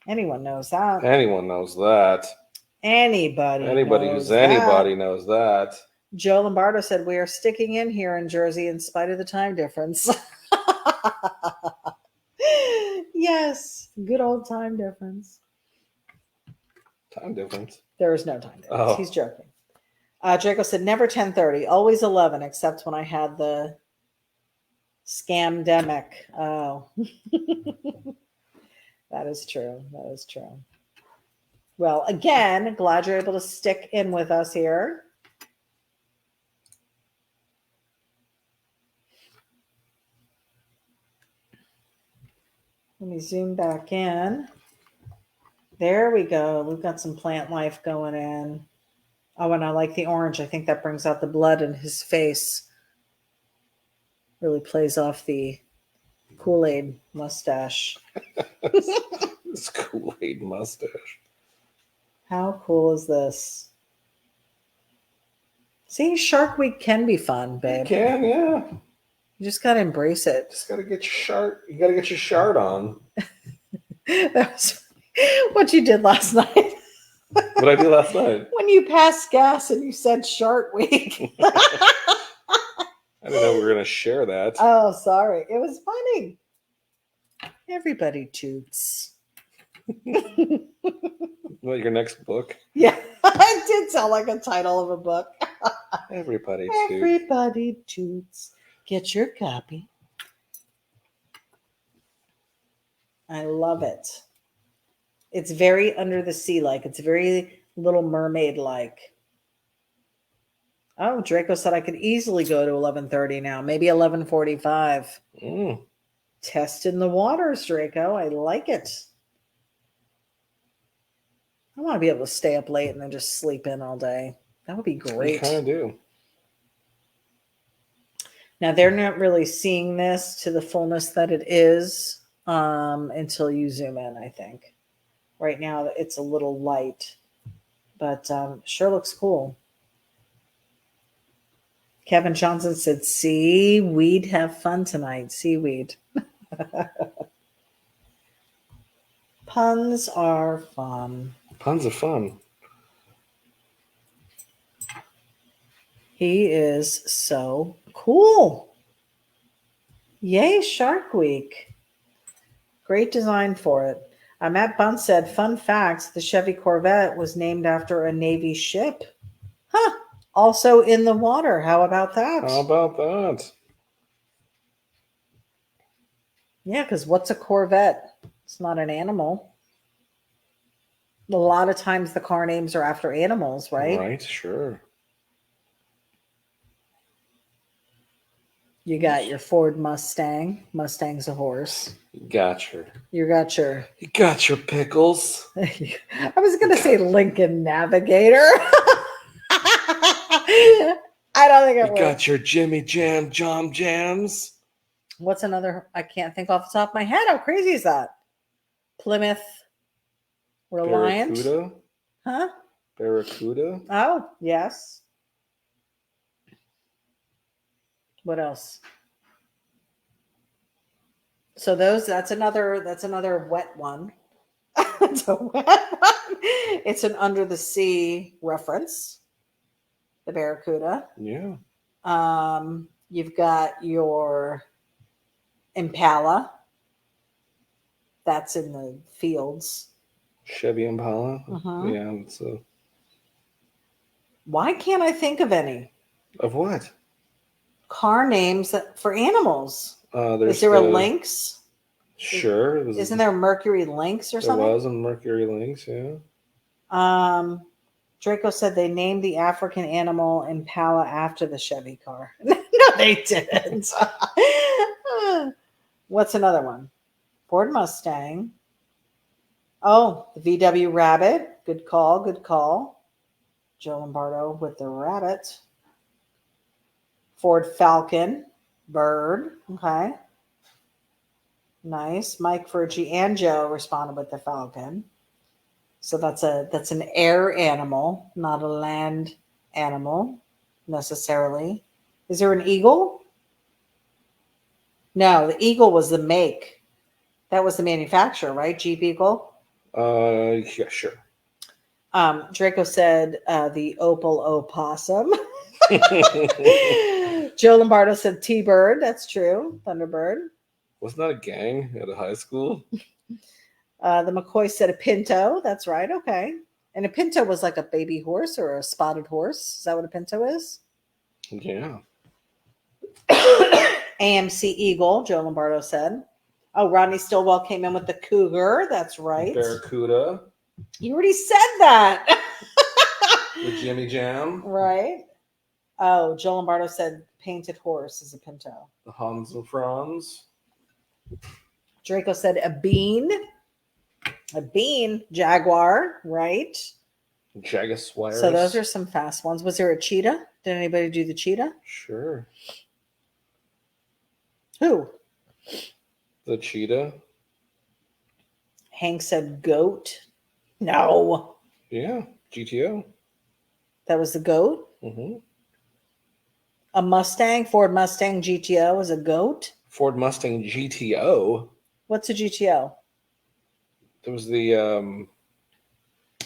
Anyone knows that. Anyone knows that. Anybody who's anybody knows that. Joe Lombardo said, we are sticking in here in Jersey in spite of the time difference. Yes, good old time difference. Time difference? There is no time difference. Oh. He's joking. Draco said, never 10:30, always 11, except when I had the scamdemic. Oh. That is true. That is true. Well, again, glad you're able to stick in with us here. Let me zoom back in. There we go. We've got some plant life going in. Oh, and I like the orange. I think that brings out the blood in his face. Really plays off the Kool-Aid mustache. This Kool-Aid mustache. How cool is this? See, Shark Week can be fun, babe. You can, yeah. You just gotta embrace it. Just gotta get your shard. You gotta get your shard on. That was what you did last night. What I did last night? When you passed gas and you said Shark Week. I didn't know we were gonna share that. Oh, sorry. It was funny. Everybody toots. What, your next book? Yeah, it did sound like a title of a book. Everybody toots. Everybody toots. Get your copy. I love it. It's very under the sea like. It's very Little Mermaid like. Oh, Draco said I could easily go to 11:30 now. Maybe 11:45. Testing the waters, Draco. I like it. I want to be able to stay up late and then just sleep in all day. That would be great. You kind of do. Now, they're not really seeing this to the fullness that it is until you zoom in, I think. Right now, it's a little light, but sure looks cool. Kevin Johnson said, seaweed, have fun tonight. Seaweed. Puns are fun. Puns are fun. He is so cool. Yay, Shark Week. Great design for it. Matt Bunt said, fun facts, the Chevy Corvette was named after a Navy ship. Huh. Also in the water. How about that? How about that? Yeah, because what's a Corvette? It's not an animal. A lot of times the car names are after animals, right? Right, sure. You got your Ford Mustang. Mustang's a horse. You got your pickles. I was going to say Lincoln Navigator. I don't think it was. You got your Jimmy Jam Jams. What's another? I can't think off the top of my head. How crazy is that? Plymouth Reliant. Barracuda? Huh? Barracuda? Oh, yes. What else? So that's another wet one. It's a wet one. It's an under the sea reference. The Barracuda. Yeah. You've got your Impala. That's in the fields. Chevy Impala. Mhm. Yeah. It's Why can't I think of any of what? car names for animals? There's Is there a lynx? Sure. Isn't there a Mercury lynx or There something? was a Mercury Lynx, yeah. Draco said they named the African animal Impala after the Chevy car. No, they didn't. What's another one? Ford Mustang. Oh, the VW Rabbit. Good call. Good call. Joe Lombardo with the rabbit. Ford Falcon. Bird. Okay. Nice. Mike Furci and Joe responded with the Falcon. So that's an air animal, not a land animal necessarily. Is there an eagle? No, the eagle was the make. That was the manufacturer, right? Jeep Eagle. Yeah, sure. Draco said the Opal Opossum. Joe Lombardo said T-Bird. That's true. Thunderbird. Wasn't that a gang at a high school? The McCoy said a Pinto. That's right. Okay. And a Pinto was like a baby horse or a spotted horse. Is that what a Pinto is? Yeah. AMC Eagle, Joe Lombardo said. Oh, Rodney Stillwell came in with the Cougar. That's right. Barracuda. You already said that. The Jimmy Jam. Right. Oh, Joe Lombardo said painted horse is a Pinto. The Hans and Franz. Draco said a bean. A bean. Jaguar. Right. Jaguars. So those are some fast ones. Was there a cheetah? Did anybody do the cheetah? Sure. Who? The cheetah. Hank said goat. No. Yeah. GTO. That was the goat. Mm-hmm. A Mustang, Ford Mustang GTO is a goat. Ford Mustang GTO. What's a GTO? There was the oh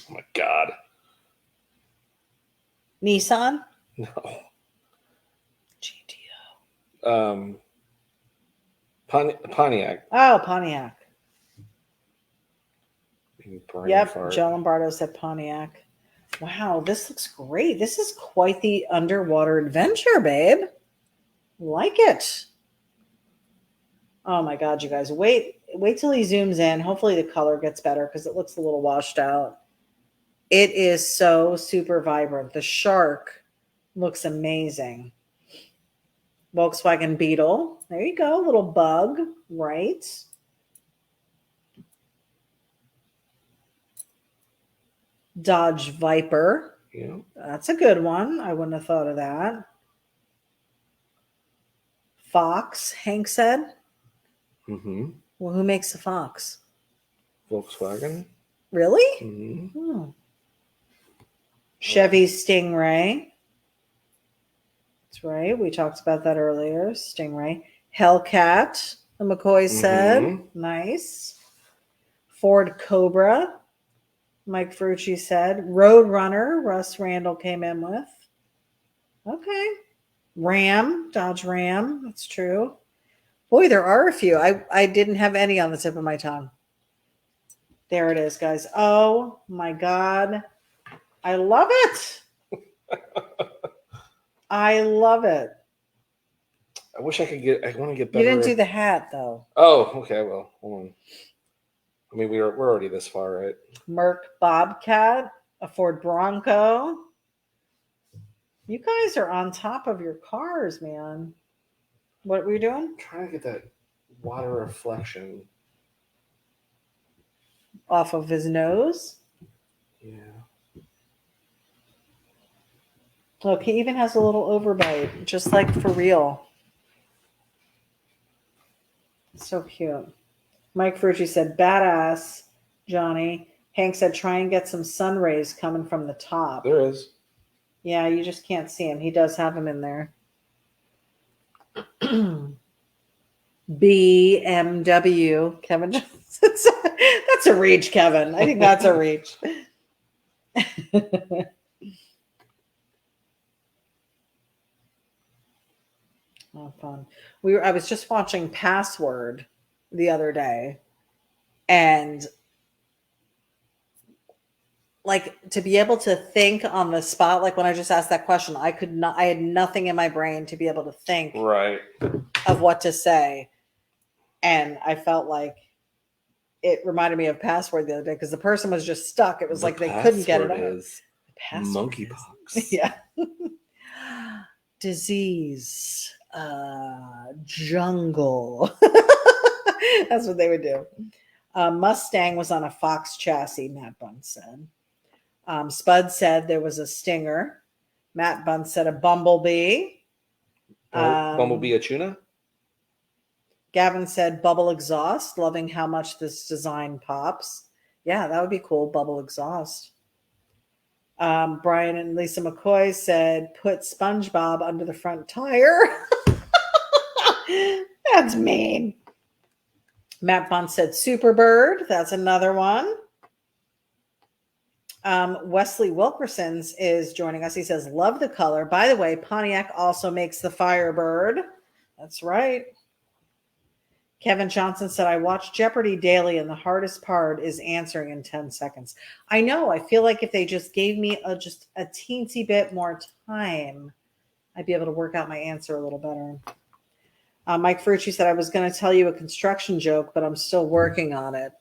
my god. Nissan? No. GTO. Pontiac. Oh, Pontiac. Brain Yep. fart. Joe Lombardo said Pontiac. Wow, this looks great. This is quite the underwater adventure, babe. Like it. Oh my God, you guys. Wait till he zooms in. Hopefully the color gets better because it looks a little washed out. It is so super vibrant. The shark looks amazing. Volkswagen Beetle. There you go. Little bug, right? Dodge Viper. Yeah. That's a good one. I wouldn't have thought of that. Fox, Hank said. Mm-hmm. Well, who makes the Fox? Volkswagen. Really? Mm-hmm. Chevy Stingray. That's right. We talked about that earlier. Stingray. Hellcat, the McCoy said. Mm-hmm. Nice. Ford Cobra, Mike Ferrucci said. Roadrunner, Russ Randall came in with. Okay. Ram, Dodge Ram. That's true. Boy, there are a few. I didn't have any on the tip of my tongue. There it is, guys. Oh my God. I love it. I love it. I wish I could get. I want to get better. You didn't do the hat though. Oh, okay. Well, hold on. I mean, we're already this far, right? Merc Bobcat, a Ford Bronco. You guys are on top of your cars, man. What were you doing? I'm trying to get that water reflection. Off of his nose. Yeah. Look, he even has a little overbite, just like for real. So cute. Mike Ferrucci said, badass, Johnny. Hank said, try and get some sun rays coming from the top. There is. Yeah, you just can't see him. He does have him in there. BMW. Kevin Johnson. That's a reach, Kevin. I think that's a reach. Oh, fun. I was just watching Password the other day, and like to be able to think on the spot, like when I just asked that question, I had nothing in my brain to be able to think Right. of what to say. And I felt like it reminded me of Password the other day because the person was just stuck. It was like they couldn't get it out. Monkeypox. Yeah. Disease. Jungle. That's what they would do. Mustang was on a Fox chassis, Matt Bunn said. Spud said there was a Stinger. Matt Bunn said a Bumblebee. Bumblebee a tuna? Gavin said bubble exhaust, loving how much this design pops. Yeah, that would be cool, bubble exhaust. Brian and Lisa McCoy said put SpongeBob under the front tire. That's mean. Matt Bunn said Superbird. That's another one. Wesley Wilkerson's is joining us. He says, love the color. By the way, Pontiac also makes the Firebird. That's right. Kevin Johnson said, I watch Jeopardy daily, and the hardest part is answering in 10 seconds. I know. I feel like if they just gave me just a teensy bit more time, I'd be able to work out my answer a little better. Mike Ferrucci said, I was going to tell you a construction joke, but I'm still working on it.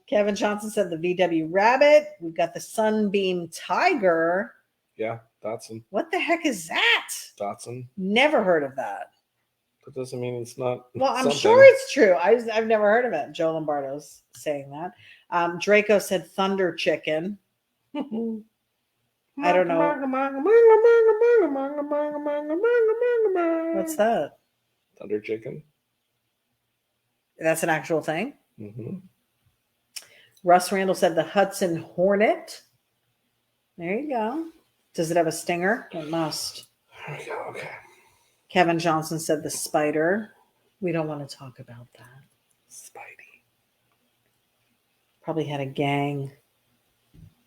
Kevin Johnson said the VW Rabbit. We've got the Sunbeam Tiger. Yeah, Datsun. What the heck is that? Datsun. Never heard of that. That doesn't mean it's not. Well, I'm something. sure it's true. I've never heard of it. Joe Lombardo's saying that. Draco said Thunder Chicken. I don't know. What's that? Thunder Chicken. That's an actual thing. Mm-hmm. Russ Randall said the Hudson Hornet. There you go. Does it have a stinger? It must. There we go. Okay. Kevin Johnson said the Spider. We don't want to talk about that. Spidey. Probably had a gang.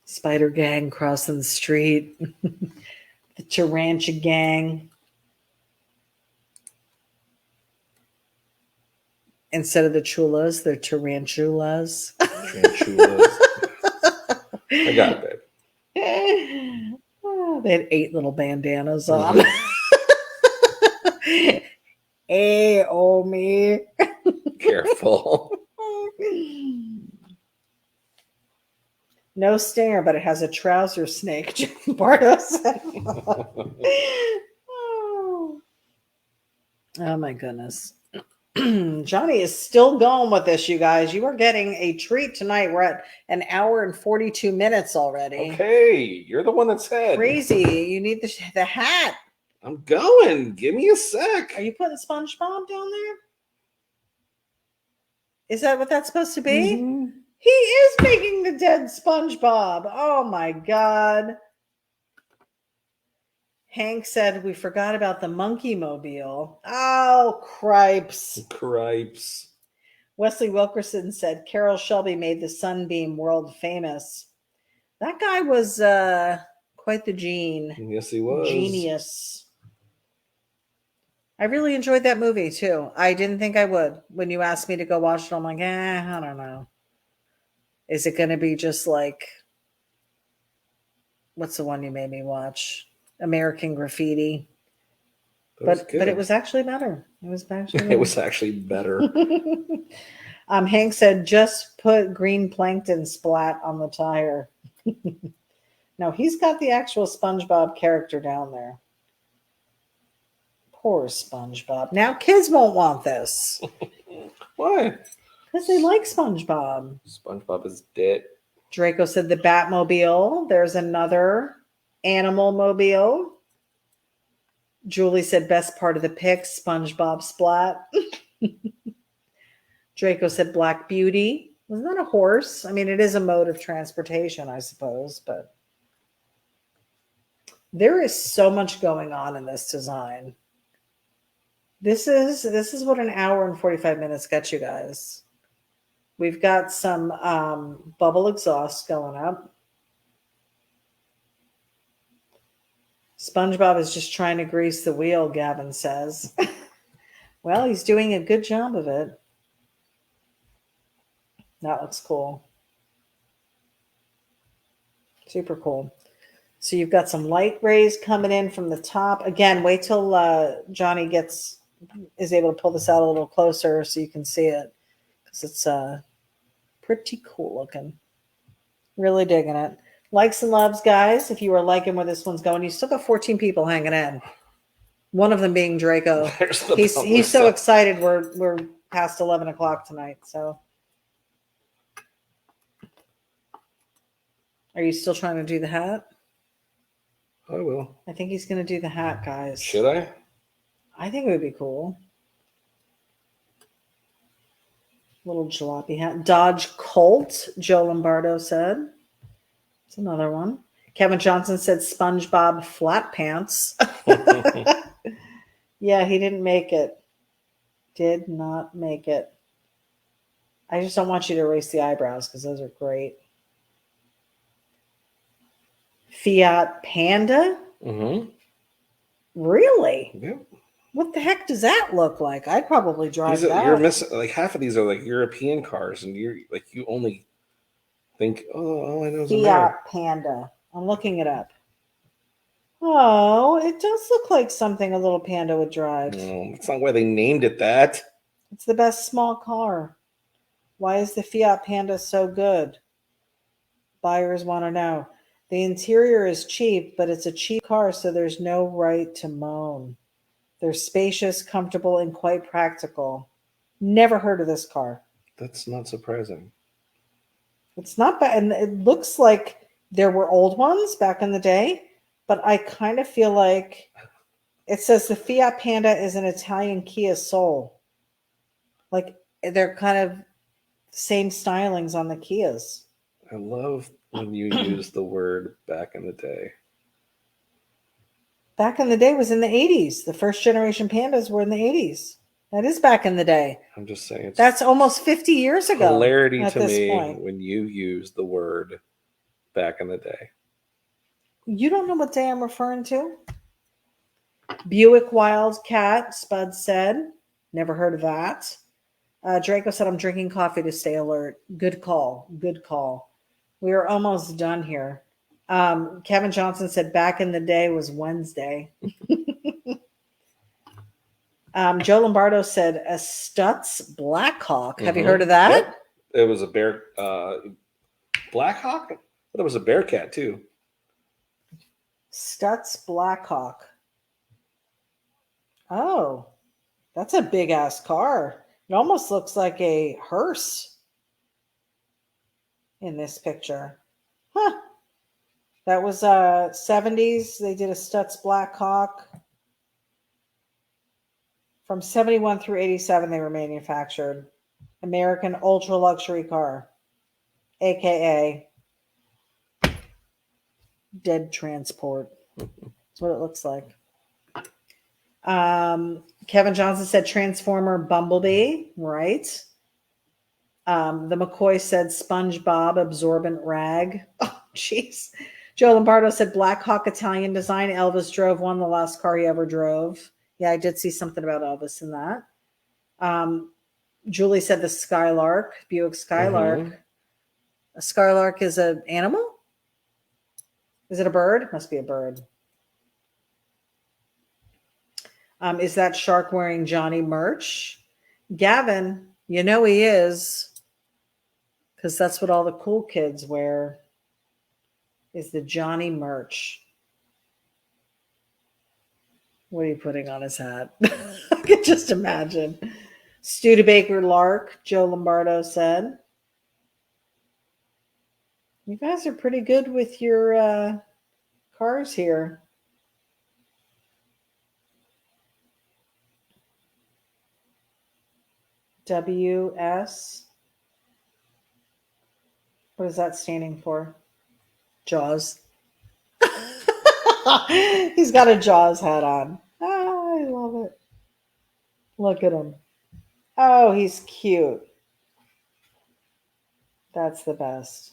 Spider gang crossing the street. The Tarantula gang. Instead of the chulas, they're tarantulas. Tarantulas. I got it, babe. Oh, they had 8 little bandanas on. Hey, oh me. Careful. No stinger, but it has a trouser snake, Jim Bardo said. Oh my goodness. Johnny is still going with this, you guys. You are getting a treat tonight. We're at 1 hour and 42 minutes already. Okay, you're the one that said. Crazy. You need the hat. I'm going. Give me a sec. Are you putting SpongeBob down there? Is that what that's supposed to be? Mm-hmm. He is making the dead SpongeBob. Oh my God. Hank said we forgot about the monkey mobile. Oh, cripes. Cripes. Wesley Wilkerson said Carol Shelby made the Sunbeam world famous. That guy was quite the gene. Yes, he was. Genius. I really enjoyed that movie too. I didn't think I would. When you asked me to go watch it, I'm like, I don't know. Is it going to be just like, what's the one you made me watch? American Graffiti. But it was actually better. It was actually it was actually better. Hank said, just put green plankton splat on the tire. No, he's got the actual SpongeBob character down there. Poor SpongeBob. Now kids won't want this. Why? Because they like SpongeBob. SpongeBob is dead. Draco said the Batmobile. There's another animal mobile. Julie said best part of the pic, SpongeBob splat. Draco said Black Beauty. Wasn't that a horse? I mean, it is a mode of transportation, I suppose, but there is so much going on in this design. This is what an hour and 45 minutes gets you guys. We've got some bubble exhaust going up. SpongeBob is just trying to grease the wheel, Gavin says. Well, he's doing a good job of it. That looks cool. Super cool. So you've got some light rays coming in from the top. Again, wait till Johnny is able to pull this out a little closer so you can see it. Because it's pretty cool looking. Really digging it. Likes and loves, guys. If you are liking where this one's going, you still got 14 people hanging in. One of them being Draco. He's so excited. We're past 11 o'clock tonight. So, are you still trying to do the hat? I will. I think he's going to do the hat, guys. Should I? I think it would be cool. Little jalopy hat. Dodge Colt, Joe Lombardo said. It's another one. Kevin Johnson said SpongeBob flat pants. Yeah, he didn't make it. Did not make it. I just don't want you to erase the eyebrows because those are great. Fiat Panda? Mm-hmm. Really? Yep. What the heck does that look like? I'd probably drive that. You're missing like half of these are like European cars, and you only think, oh, I know. Fiat Panda. I'm looking it up. Oh, it does look like something a little panda would drive. No, that's not why they named it that. It's the best small car. Why is the Fiat Panda so good? Buyers want to know. The interior is cheap, but it's a cheap car, so there's no right to moan. They're spacious, comfortable, and quite practical. Never heard of this car. That's not surprising. It's not bad, and it looks like there were old ones back in the day, but I kind of feel like it says the Fiat Panda is an Italian Kia Soul. Like they're kind of same stylings on the Kias. I love when you use the word back in the day. Back in the day was in the 80s. The first generation Pandas were in the 80s. That is back in the day. I'm just saying. That's almost 50 years ago. Hilarity to me when you use the word back in the day. You don't know what day I'm referring to? Buick Wildcat, Spud said. Never heard of that. Draco said, I'm drinking coffee to stay alert. Good call. Good call. We are almost done here. Kevin Johnson said back in the day was Wednesday. Joe Lombardo said a Stutz Blackhawk. Have you heard of that? Yep. It was a bear Blackhawk? But it was a Bearcat too. Stutz Blackhawk. Oh, that's a big ass car. It almost looks like a hearse in this picture. Huh. That was 70s. They did a Stutz Blackhawk. From 71 through 87, they were manufactured. American ultra luxury car, aka dead transport. That's what it looks like. Kevin Johnson said Transformer Bumblebee, right? The McCoy said SpongeBob Absorbent Rag. Oh, jeez. Joe Lombardo said Black Hawk Italian design. Elvis drove one, the last car he ever drove. Yeah, I did see something about Elvis in that. Julie said the Skylark, Buick Skylark. Mm-hmm. A Skylark is an animal? Is it a bird? Must be a bird. Is that shark wearing Johnny merch? Gavin, you know he is. Because that's what all the cool kids wear. Is the Johnny merch. What are you putting on his hat? I can just imagine. Studebaker Lark, Joe Lombardo said. You guys are pretty good with your cars here. WS. What is that standing for? Jaws. He's got a Jaws hat on. Ah, I love it. Look at him. Oh, he's cute. That's the best.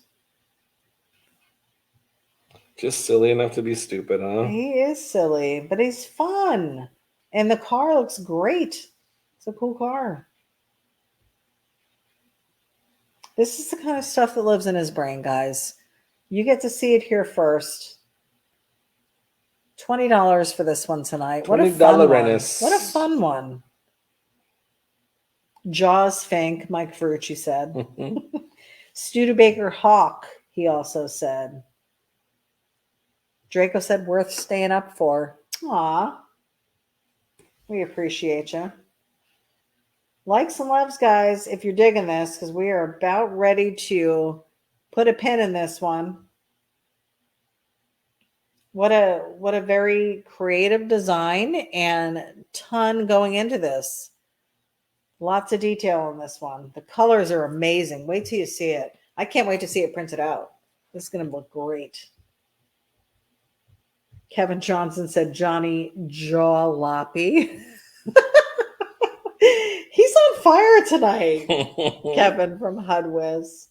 Just silly enough to be stupid, huh? He is silly, but he's fun. And the car looks great. It's a cool car. This is the kind of stuff that lives in his brain, guys. You get to see it here first. $20 for this one tonight. What a fun one. What a fun one. Jaws Fink, Mike Ferrucci said. Studebaker Hawk, he also said. Draco said, worth staying up for. Aw. We appreciate you. Likes and loves, guys, if you're digging this, because we are about ready to put a pin in this one. What a very creative design and ton going into this. Lots of detail in this one. The colors are amazing. Wait till you see it. I can't wait to see it printed out. This is going to look great. Kevin Johnson said johnnyjalopy. He's on fire tonight. Kevin from Hudwiz.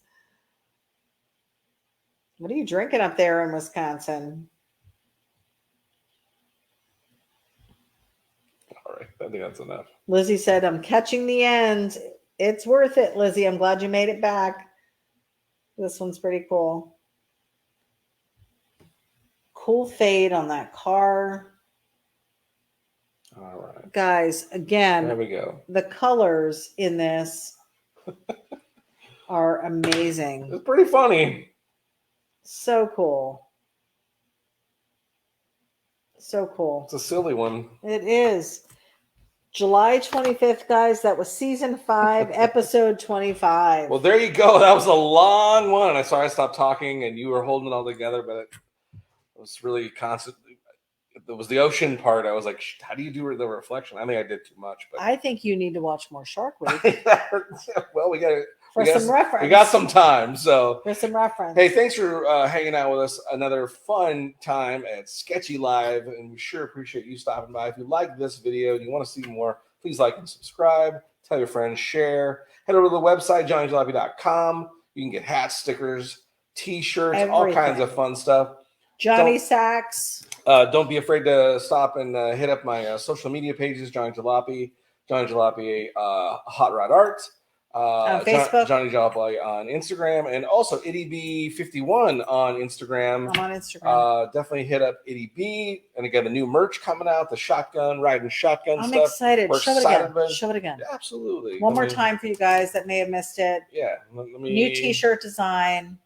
What are you drinking up there in Wisconsin? All right, I think that's enough. Lizzie said, I'm catching the end. It's worth it, Lizzie. I'm glad you made it back. This one's pretty cool. Cool fade on that car. All right. Guys, again, There we go. the colors in this are amazing. It's pretty funny. So cool. So cool. It's a silly one. It is. July 25th, guys. That was season 5, episode 25. Well, there you go. That was a long one. I sorry I stopped talking and you were holding it all together, but it was really constant. It was the ocean part. I was like, how do you do the reflection? I think I did too much. But I think you need to watch more Shark Week well, we got some reference. We got some time, so For some reference. hey, thanks for hanging out with us. Another fun time at Sketchy Live, and we sure appreciate you stopping by. If you like this video and you want to see more, please like and subscribe. Tell your friends, share. Head over to the website, johnnyjalopy.com. You can get hats, stickers, T-shirts, all kinds of fun stuff. Johnny Sachs. Don't be afraid to stop and hit up my social media pages, Johnny Jalopy, Hot Rod Art, On Facebook. Johnny Jalopy on Instagram, and also ity-B51 on Instagram. I'm on Instagram. Definitely hit up ity-B, and again, the new merch coming out, the shotgun, riding shotgun I'm stuff. excited. We're Show it excited again. about it. Show it again. Yeah, absolutely. One more time for you guys that may have missed it. Yeah. Let me New T-shirt design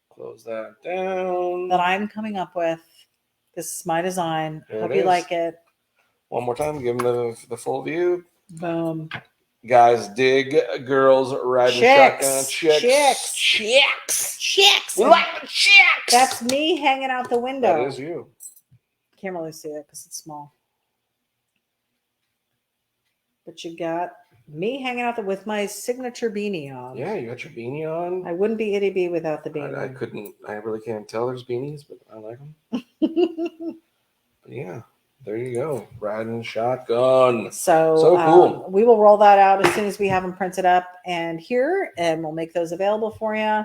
close that down. that I'm coming up with. This is my design. There Hope it you is. like it. One more time, give them the full view. Boom. Guys, dig girls riding shotgun. Chicks. We like the chicks. That's me hanging out the window. That is you. Can't really see it because it's small. But you got me hanging out with my signature beanie on. Yeah, you got your beanie on. I wouldn't be ity-B without the beanie. I couldn't. I really can't tell there's beanies, but I like them. But yeah, there you go. Riding shotgun. So cool. We will roll that out as soon as we have them printed up and here, and we'll make those available for you.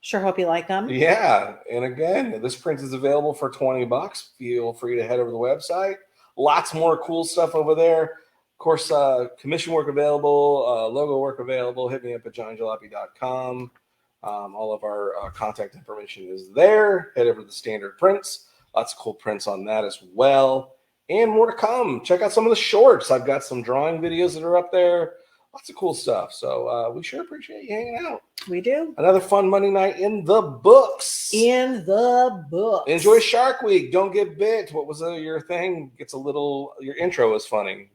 Sure hope you like them. Yeah, and again, this print is available for $20. Feel free to head over to the website. Lots more cool stuff over there. Of course, commission work available, logo work available. Hit me up at johnnyjalopy.com. All of our contact information is there. Head over to the standard prints. Lots of cool prints on that as well. And more to come. Check out some of the shorts. I've got some drawing videos that are up there. Lots of cool stuff. So we sure appreciate you hanging out. We do. Another fun Monday night in the books. In the books. Enjoy Shark Week. Don't get bit. What was your thing? Gets a little. Your intro is funny.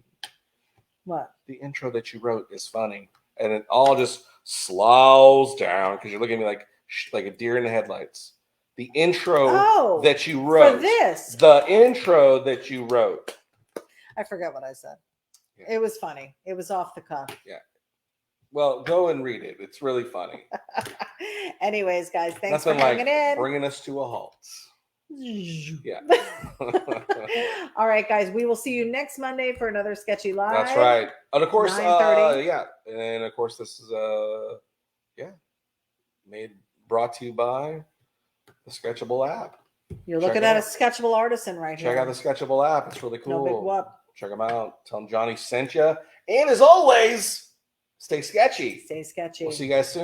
What? The intro that you wrote is funny, and it all just slows down because you're looking at me like a deer in the headlights. The intro that you wrote. For this. The intro that you wrote. I forgot what I said. Yeah. It was funny. It was off the cuff. Yeah. Well, go and read it. It's really funny. Anyways, guys, thanks Nothing for hanging in. bringing us to a halt. Yeah. All right, guys. We will see you next Monday for another Sketchy Live. That's right. And of course, 9:30. yeah. And of course, this is brought to you by the Sketchable app. You're Check looking it at a out. sketchable artisan right here. Check out the Sketchable app. It's really No cool. big whoop. Check them out. Tell them Johnny sent you. And as always, stay sketchy. Stay sketchy. We'll see you guys soon.